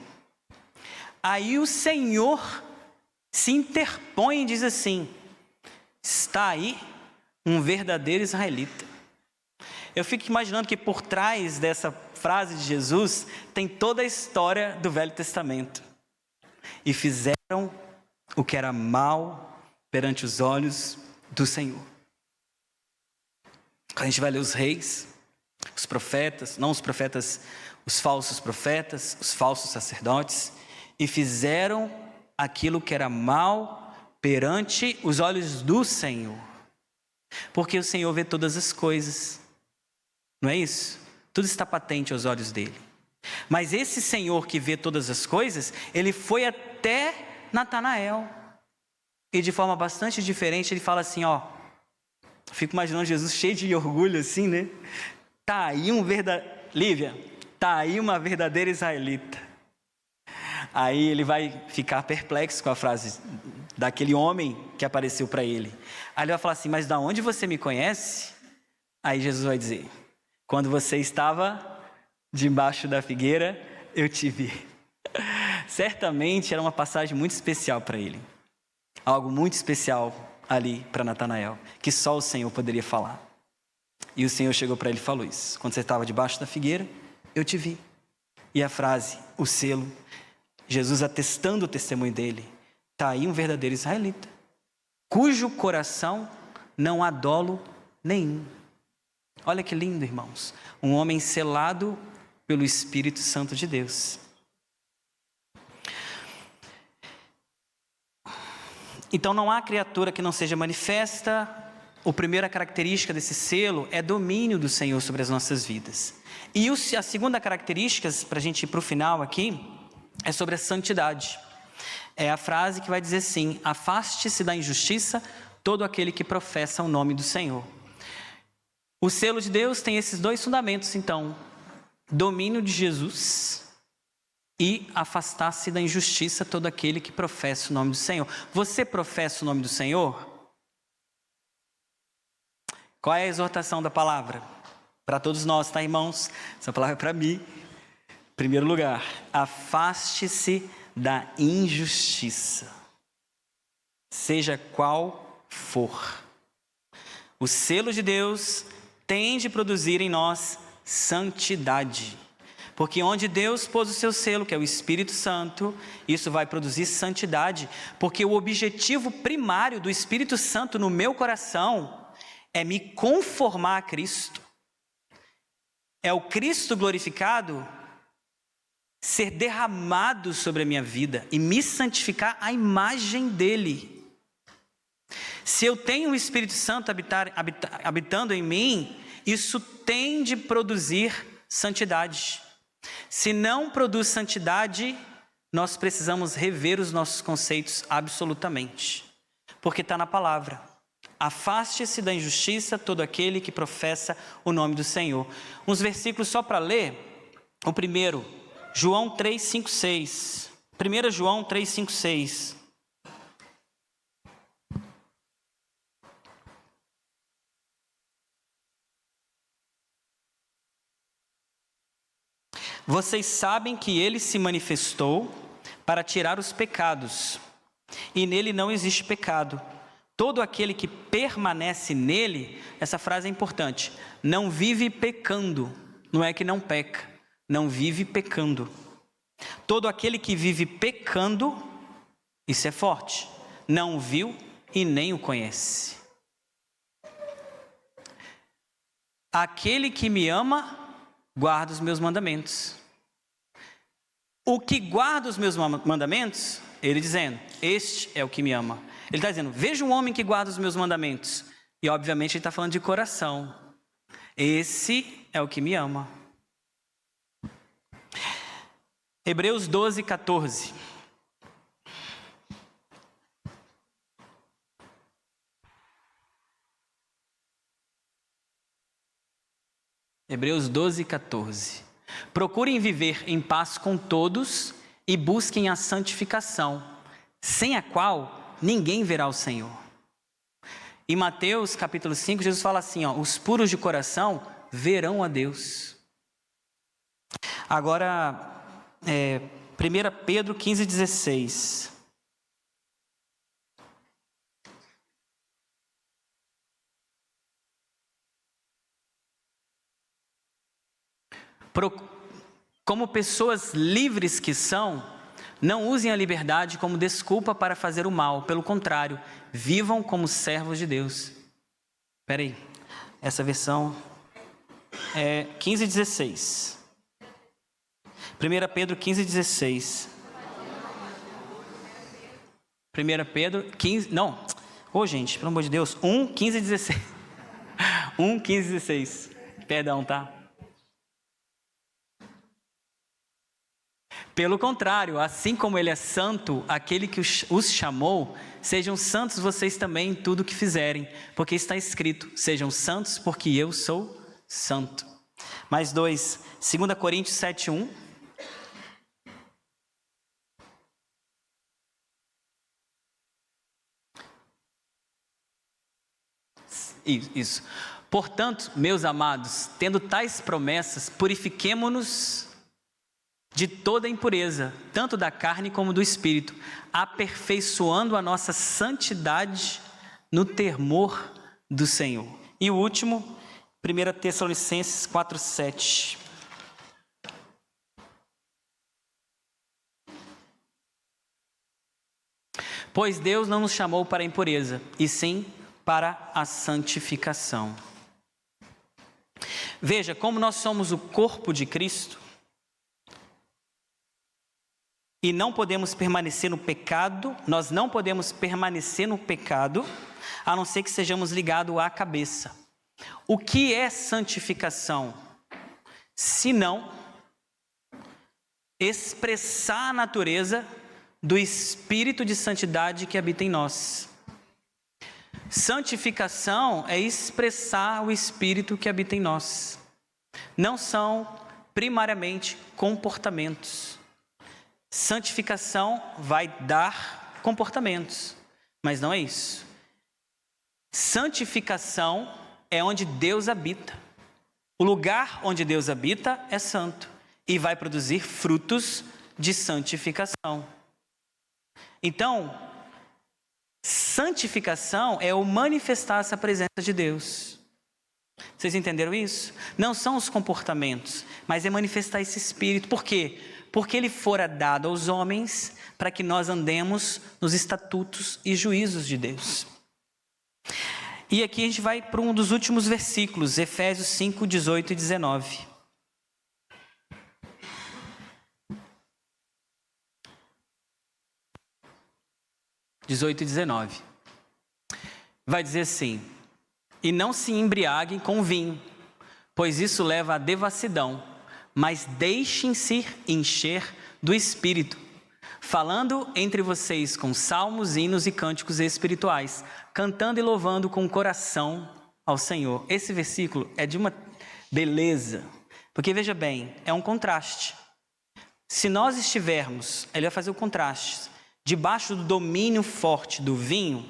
Aí o Senhor se interpõe e diz assim: está aí um verdadeiro israelita. Eu fico imaginando que por trás dessa frase de Jesus tem toda a história do Velho Testamento. E fizeram o que era mal perante os olhos do Senhor. Quando a gente vai ler os reis, os profetas, não os profetas, os falsos profetas, os falsos sacerdotes, e fizeram aquilo que era mal perante os olhos do Senhor. Porque o Senhor vê todas as coisas. Não é isso? Tudo está patente aos olhos dele. Mas esse Senhor que vê todas as coisas, ele foi até Natanael. E de forma bastante diferente, ele fala assim, ó. Fico imaginando Jesus cheio de orgulho assim, né? Tá aí Lívia, tá aí uma verdadeira israelita. Aí ele vai ficar perplexo com a frase daquele homem que apareceu para ele. Aí ele vai falar assim, mas da onde você me conhece? Aí Jesus vai dizer, quando você estava debaixo da figueira, eu te vi. Certamente era uma passagem muito especial para ele. Algo muito especial ali para Natanael, que só o Senhor poderia falar. E o Senhor chegou para ele e falou isso. Quando você estava debaixo da figueira, eu te vi. E a frase, o selo, Jesus atestando o testemunho dele, está aí um verdadeiro israelita, cujo coração não há dolo nenhum. Olha que lindo, irmãos. Um homem selado pelo Espírito Santo de Deus. Então não há criatura que não seja manifesta. A primeira característica desse selo é domínio do Senhor sobre as nossas vidas. E a segunda característica, para a gente ir para o final aqui, é sobre a santidade. É a frase que vai dizer assim, afaste-se da injustiça todo aquele que professa o nome do Senhor. O selo de Deus tem esses dois fundamentos, então, domínio de Jesus e afastar-se da injustiça todo aquele que professa o nome do Senhor. Você professa o nome do Senhor? Qual é a exortação da palavra? Para todos nós, tá, irmãos? Essa palavra é para mim. Em primeiro lugar, afaste-se da injustiça, seja qual for. O selo de Deus tem de produzir em nós santidade. Porque onde Deus pôs o seu selo, que é o Espírito Santo, isso vai produzir santidade. Porque o objetivo primário do Espírito Santo no meu coração é me conformar a Cristo. É o Cristo glorificado ser derramado sobre a minha vida e me santificar à imagem dele. Se eu tenho o Espírito Santo habitando em mim, isso tem de produzir santidade. Se não produz santidade, nós precisamos rever os nossos conceitos absolutamente. Porque está na palavra. Afaste-se da injustiça todo aquele que professa o nome do Senhor. Uns versículos só para ler. O primeiro, João 3, 5, 6. 1 João 3, 5, 6. Vocês sabem que ele se manifestou para tirar os pecados, e nele não existe pecado. Todo aquele que permanece nele, essa frase é importante, não vive pecando, não é que não peca, não vive pecando. Todo aquele que vive pecando, isso é forte, não viu e nem o conhece. Aquele que me ama, guarda os meus mandamentos. O que guarda os meus mandamentos, ele dizendo, este é o que me ama. Ele está dizendo, veja um homem que guarda os meus mandamentos. E obviamente ele está falando de coração. Esse é o que me ama. Hebreus 12, 14. Hebreus 12, 14. Procurem viver em paz com todos e busquem a santificação, sem a qual ninguém verá o Senhor. Em Mateus capítulo 5, Jesus fala assim, os puros de coração verão a Deus. Agora, 1 Pedro 15, 16. Como pessoas livres que são, não usem a liberdade como desculpa para fazer o mal. Pelo contrário, vivam como servos de Deus. Espera aí, essa versão é 15:16. 1 Pedro 15:16. 1 Pedro 15, não. Gente, pelo amor de Deus, 1:15:16. 1:15:16. Perdão, tá? Pelo contrário, assim como ele é santo, aquele que os chamou, sejam santos vocês também em tudo que fizerem, porque está escrito, sejam santos porque eu sou santo. Mais 2, 2 Coríntios 7:1. Isso. Portanto, meus amados, tendo tais promessas, purifiquemo-nos de toda impureza, tanto da carne como do espírito, aperfeiçoando a nossa santidade no temor do Senhor. E o último, 1 Tessalonicenses 4:7. Pois Deus não nos chamou para a impureza, e sim para a santificação. Veja, como nós somos o corpo de Cristo, e não podemos permanecer no pecado, nós não podemos permanecer no pecado, a não ser que sejamos ligados à cabeça. O que é santificação? Se não expressar a natureza do Espírito de santidade que habita em nós. Santificação é expressar o Espírito que habita em nós. Não são primariamente comportamentos. Santificação vai dar comportamentos, mas não é isso. Santificação é onde Deus habita. O lugar onde Deus habita é santo e vai produzir frutos de santificação. Então, santificação é o manifestar essa presença de Deus. Vocês entenderam isso? Não são os comportamentos, mas é manifestar esse Espírito. Por quê? Porque ele fora dado aos homens para que nós andemos nos estatutos e juízos de Deus. E aqui a gente vai para um dos últimos versículos, Efésios 5, 18 e 19. Vai dizer assim: e não se embriaguem com vinho, pois isso leva à devassidão, mas deixem-se encher do Espírito, falando entre vocês com salmos, hinos e cânticos espirituais, cantando e louvando com o coração ao Senhor. Esse versículo é de uma beleza, porque veja bem, é um contraste. Se nós estivermos, ele vai fazer o contraste, debaixo do domínio forte do vinho,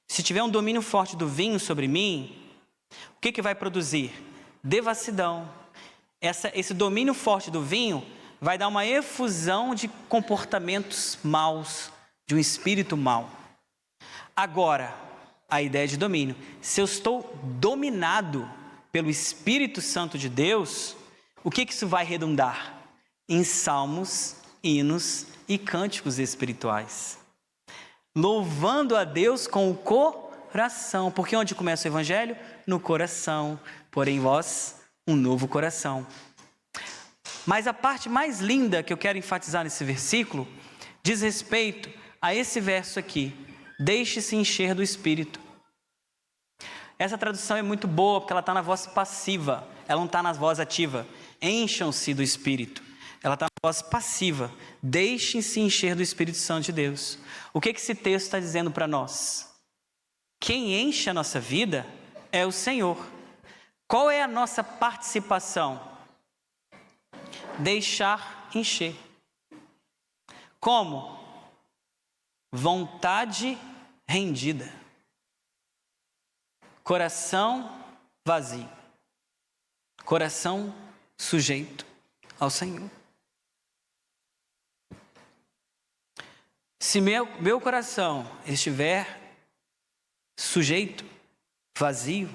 se tiver um domínio forte do vinho sobre mim, o que vai produzir? Devassidão. Esse domínio forte do vinho vai dar uma efusão de comportamentos maus, de um espírito mau. Agora, a ideia de domínio. Se eu estou dominado pelo Espírito Santo de Deus, o que isso vai redundar? Em salmos, hinos e cânticos espirituais. Louvando a Deus com o coração. Porque onde começa o Evangelho? No coração. Porém, vós, um novo coração. Mas a parte mais linda que eu quero enfatizar nesse versículo diz respeito a esse verso aqui: deixe-se encher do Espírito. Essa tradução é muito boa porque ela está na voz passiva, ela não está na voz ativa. Encham-se do Espírito. Ela está na voz passiva. Deixem-se encher do Espírito Santo de Deus. O que esse texto está dizendo para nós? Quem enche a nossa vida é o Senhor. Qual é a nossa participação? Deixar encher. Como? Vontade rendida. Coração vazio. Coração sujeito ao Senhor. Se meu coração estiver sujeito, vazio,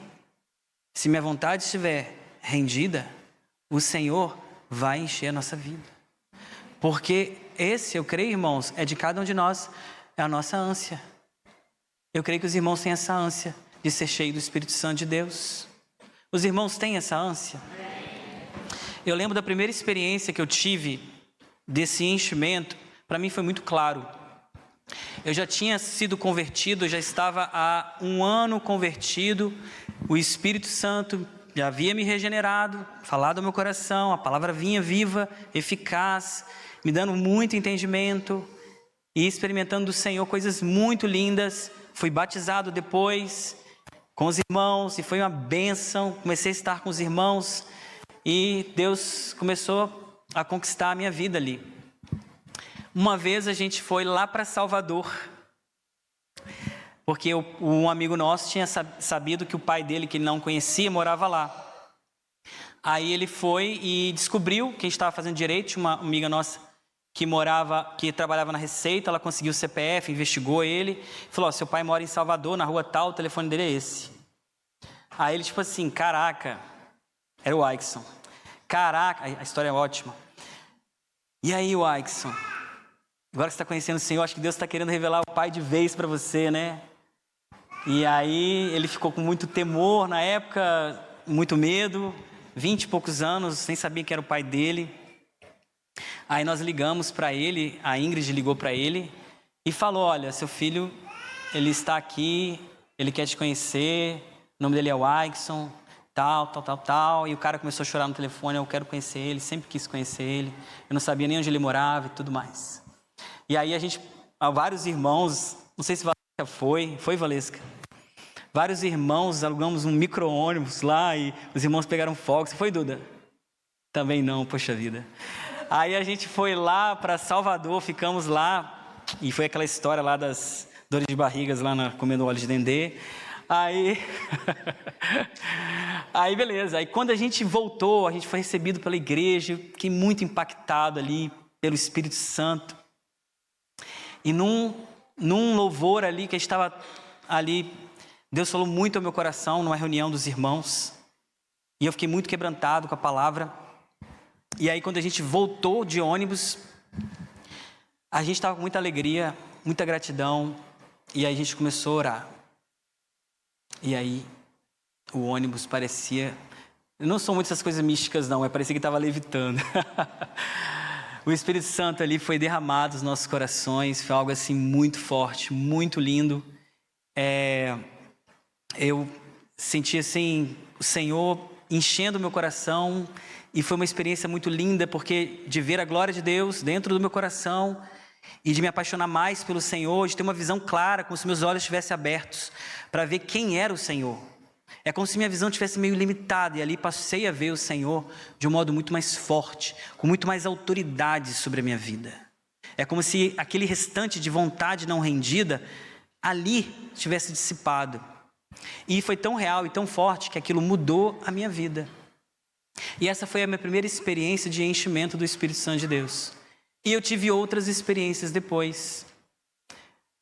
se minha vontade estiver rendida, o Senhor vai encher a nossa vida. Porque esse, eu creio, irmãos, é de cada um de nós, é a nossa ânsia. Eu creio que os irmãos têm essa ânsia de ser cheio do Espírito Santo de Deus. Os irmãos têm essa ânsia? Eu lembro da primeira experiência que eu tive desse enchimento, para mim foi muito claro. Eu já tinha sido convertido, eu já estava há 1 ano convertido, o Espírito Santo já havia me regenerado, falado ao meu coração, a palavra vinha viva, eficaz, me dando muito entendimento e experimentando do Senhor coisas muito lindas. Fui batizado depois com os irmãos e foi uma bênção. Comecei a estar com os irmãos e Deus começou a conquistar a minha vida ali. Uma vez a gente foi lá para Salvador, porque um amigo nosso tinha sabido que o pai dele, que ele não conhecia, morava lá. Aí ele foi e descobriu que a gente estava fazendo direito. Tinha uma amiga nossa que trabalhava na Receita, ela conseguiu o CPF, investigou ele, falou: seu pai mora em Salvador, na rua tal, o telefone dele é esse. Aí ele tipo assim, caraca, era o Aixson. Caraca, a história é ótima. E aí, Aixson, agora que você está conhecendo o Senhor, acho que Deus está querendo revelar o Pai de vez para você, né? E aí ele ficou com muito temor na época, muito medo, 20 e poucos anos, nem sabia que era o pai dele. Aí nós ligamos para ele, a Ingrid ligou para ele e falou: olha, seu filho, ele está aqui, ele quer te conhecer, o nome dele é Aixson, tal. E o cara começou a chorar no telefone: eu quero conhecer ele, sempre quis conhecer ele, eu não sabia nem onde ele morava e tudo mais. E aí vários irmãos, não sei se Valesca foi Valesca? Vários irmãos, alugamos um micro-ônibus lá e os irmãos pegaram fogo. Você foi, Duda? Também não, poxa vida. Aí a gente foi lá para Salvador, ficamos lá e foi aquela história lá das dores de barrigas lá comendo óleo de dendê. Aí, aí beleza, aí quando a gente voltou, a gente foi recebido pela igreja, eu fiquei muito impactado ali pelo Espírito Santo. E num louvor ali, que a gente estava ali, Deus falou muito ao meu coração, numa reunião dos irmãos. E eu fiquei muito quebrantado com a palavra. E aí quando a gente voltou de ônibus, a gente estava com muita alegria, muita gratidão. E aí a gente começou a orar. E aí o ônibus parecia... Não são muitas coisas místicas não, mas parecia que estava levitando. O Espírito Santo ali foi derramado nos nossos corações. Foi algo assim muito forte, muito lindo. Eu senti assim o Senhor enchendo o meu coração. E foi uma experiência muito linda, porque de ver a glória de Deus dentro do meu coração e de me apaixonar mais pelo Senhor, de ter uma visão clara, como se meus olhos estivessem abertos para ver quem era o Senhor. É como se minha visão estivesse meio limitada, e ali passei a ver o Senhor de um modo muito mais forte, com muito mais autoridade sobre a minha vida. É como se aquele restante de vontade não rendida ali tivesse dissipado. E foi tão real e tão forte que aquilo mudou a minha vida. E essa foi a minha primeira experiência de enchimento do Espírito Santo de Deus. E eu tive outras experiências depois.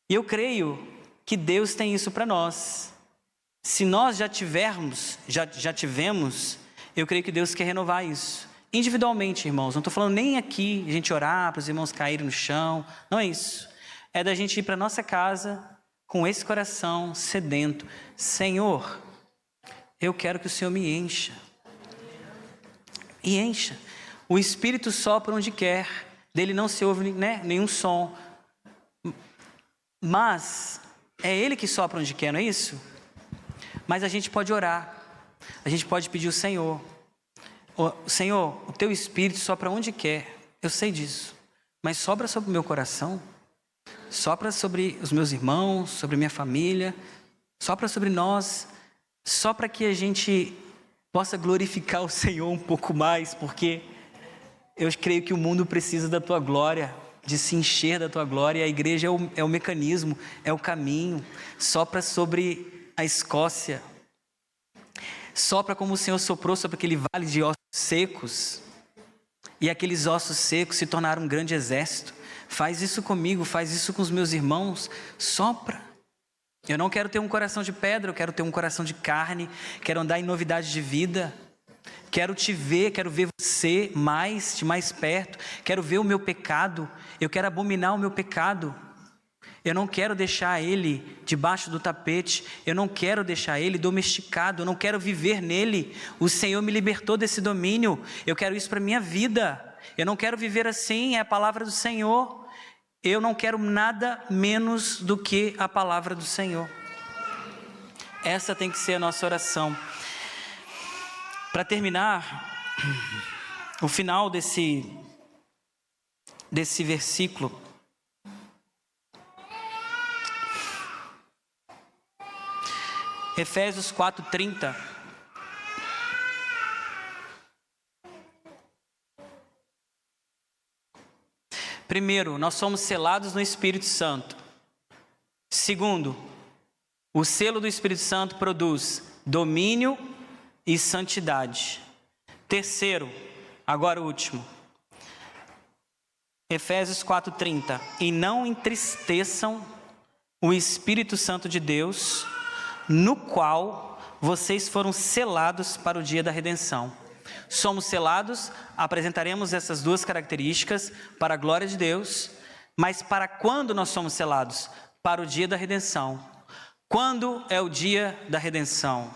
E eu creio que Deus tem isso para nós. Se nós já tivemos, eu creio que Deus quer renovar isso. Individualmente, irmãos. Não estou falando nem aqui a gente orar para os irmãos caírem no chão. Não é isso. É da gente ir para a nossa casa com esse coração sedento. Senhor, eu quero que o Senhor me encha. E encha. O Espírito sopra onde quer. Dele não se ouve nenhum som. Mas é Ele que sopra onde quer, não é isso? Mas a gente pode orar. A gente pode pedir ao Senhor. Senhor, o Teu Espírito sopra onde quer. Eu sei disso. Mas sopra sobre o meu coração. Sopra sobre os meus irmãos, sobre a minha família. Sopra sobre nós. Só para que a gente possa glorificar o Senhor um pouco mais, porque eu creio que o mundo precisa da Tua glória, de se encher da Tua glória, e a igreja é o mecanismo, é o caminho. Sopra sobre a Escócia, sopra como o Senhor soprou sobre aquele vale de ossos secos, e aqueles ossos secos se tornaram um grande exército. Faz isso comigo, faz isso com os meus irmãos, sopra. Eu não quero ter um coração de pedra, eu quero ter um coração de carne, quero andar em novidade de vida, quero te ver, quero ver você de mais perto, quero ver o meu pecado, eu quero abominar o meu pecado, eu não quero deixar ele debaixo do tapete, eu não quero deixar ele domesticado, eu não quero viver nele. O Senhor me libertou desse domínio, eu quero isso para a minha vida, eu não quero viver assim, é a palavra do Senhor. Eu não quero nada menos do que a palavra do Senhor. Essa tem que ser a nossa oração. Para terminar, o final desse versículo. Efésios 4:30. Primeiro, nós somos selados no Espírito Santo. Segundo, o selo do Espírito Santo produz domínio e santidade. Terceiro, agora o último. Efésios 4:30. E não entristeçam o Espírito Santo de Deus, no qual vocês foram selados para o dia da redenção. Somos selados, apresentaremos essas duas características para a glória de Deus, mas para quando nós somos selados? Para o dia da redenção. Quando é o dia da redenção?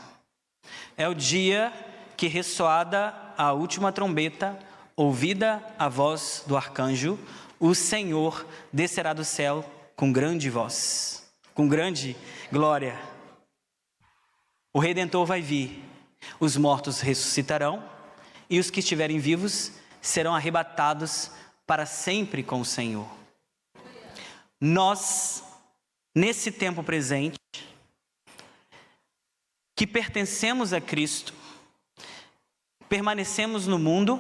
É o dia que, ressoada a última trombeta, ouvida a voz do arcanjo, o Senhor descerá do céu com grande voz, com grande glória. O Redentor vai vir, os mortos ressuscitarão, e os que estiverem vivos serão arrebatados para sempre com o Senhor. Nós, nesse tempo presente, que pertencemos a Cristo, permanecemos no mundo,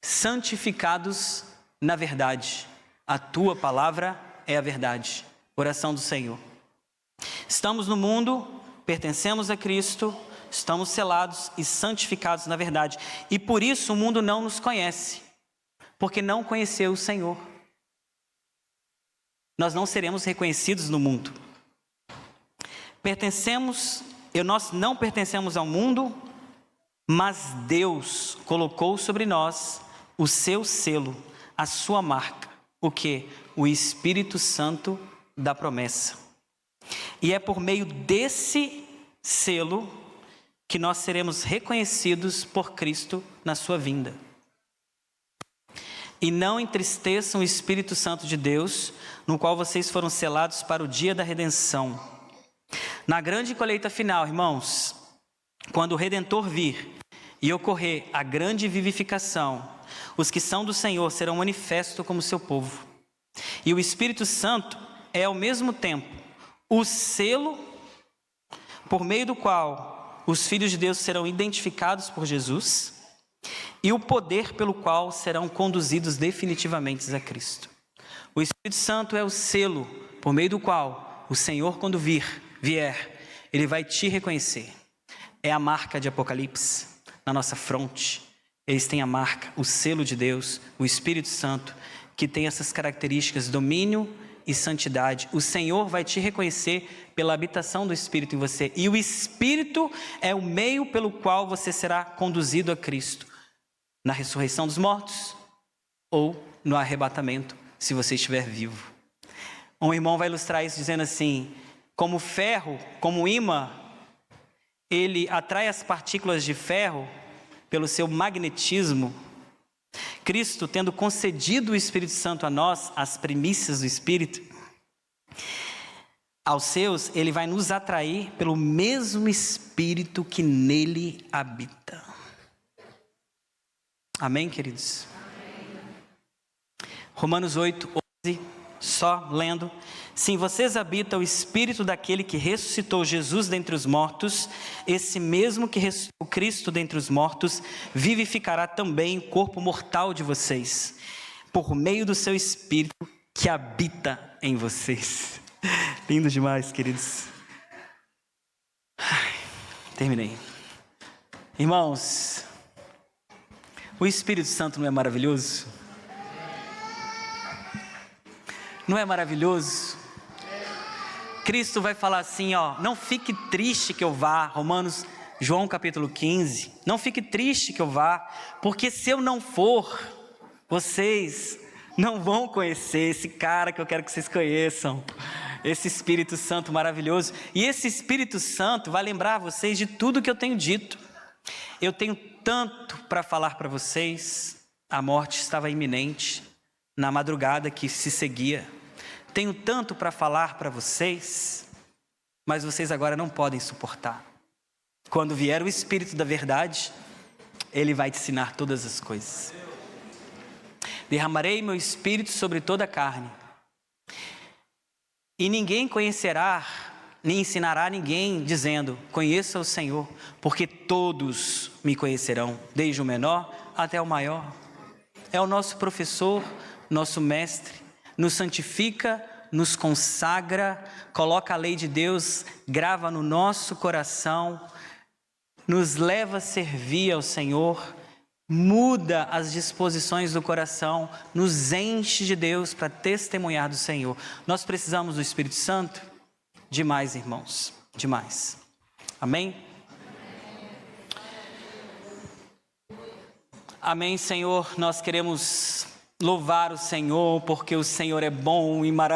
santificados na verdade. A Tua palavra é a verdade. Oração do Senhor. Estamos no mundo, pertencemos a Cristo, estamos selados e santificados na verdade. E por isso o mundo não nos conhece, porque não conheceu o Senhor. Nós não seremos reconhecidos no mundo. Nós não pertencemos ao mundo, mas Deus colocou sobre nós o seu selo, a sua marca. O quê? O Espírito Santo da promessa. E é por meio desse selo que nós seremos reconhecidos por Cristo na sua vinda. E não entristeçam o Espírito Santo de Deus, no qual vocês foram selados para o dia da redenção. Na grande colheita final, irmãos, quando o Redentor vir e ocorrer a grande vivificação, os que são do Senhor serão manifestos como seu povo. E o Espírito Santo é ao mesmo tempo o selo por meio do qual os filhos de Deus serão identificados por Jesus e o poder pelo qual serão conduzidos definitivamente a Cristo. O Espírito Santo é o selo por meio do qual o Senhor, quando vier, Ele vai te reconhecer. É a marca de Apocalipse na nossa fronte. Eles têm a marca, o selo de Deus, o Espírito Santo, que tem essas características, domínio e santidade. O Senhor vai te reconhecer pela habitação do Espírito em você. E o Espírito é o meio pelo qual você será conduzido a Cristo. Na ressurreição dos mortos ou no arrebatamento, se você estiver vivo. Um irmão vai ilustrar isso dizendo assim: como ferro, como imã, ele atrai as partículas de ferro pelo seu magnetismo. Cristo, tendo concedido o Espírito Santo a nós, as primícias do Espírito, aos seus, ele vai nos atrair pelo mesmo Espírito que nele habita. Amém, queridos? Amém. Romanos 8, 11, só lendo. Sim, vocês habitam o Espírito daquele que ressuscitou Jesus dentre os mortos, esse mesmo que ressuscitou Cristo dentre os mortos, vivificará também o corpo mortal de vocês, por meio do seu Espírito que habita em vocês. Lindo demais, queridos. Terminei. Irmãos, o Espírito Santo não é maravilhoso? Não é maravilhoso? Cristo vai falar assim, não fique triste que eu vá, João capítulo 15, não fique triste que eu vá, porque se eu não for, vocês não vão conhecer esse cara que eu quero que vocês conheçam, esse Espírito Santo maravilhoso. E esse Espírito Santo vai lembrar vocês de tudo que eu tenho dito. Eu tenho tanto para falar para vocês, a morte estava iminente, na madrugada que se seguia. Tenho tanto para falar para vocês, mas vocês agora não podem suportar. Quando vier o Espírito da verdade, Ele vai te ensinar todas as coisas. Derramarei meu Espírito sobre toda a carne, e ninguém conhecerá, nem ensinará ninguém, dizendo, conheça o Senhor, porque todos me conhecerão, desde o menor até o maior. É o nosso professor, nosso mestre, nos santifica, nos consagra, coloca a lei de Deus, grava no nosso coração, nos leva a servir ao Senhor, muda as disposições do coração, nos enche de Deus para testemunhar do Senhor. Nós precisamos do Espírito Santo? Demais, irmãos, demais. Amém? Amém, Senhor. Nós queremos louvar o Senhor, porque o Senhor é bom e maravilhoso.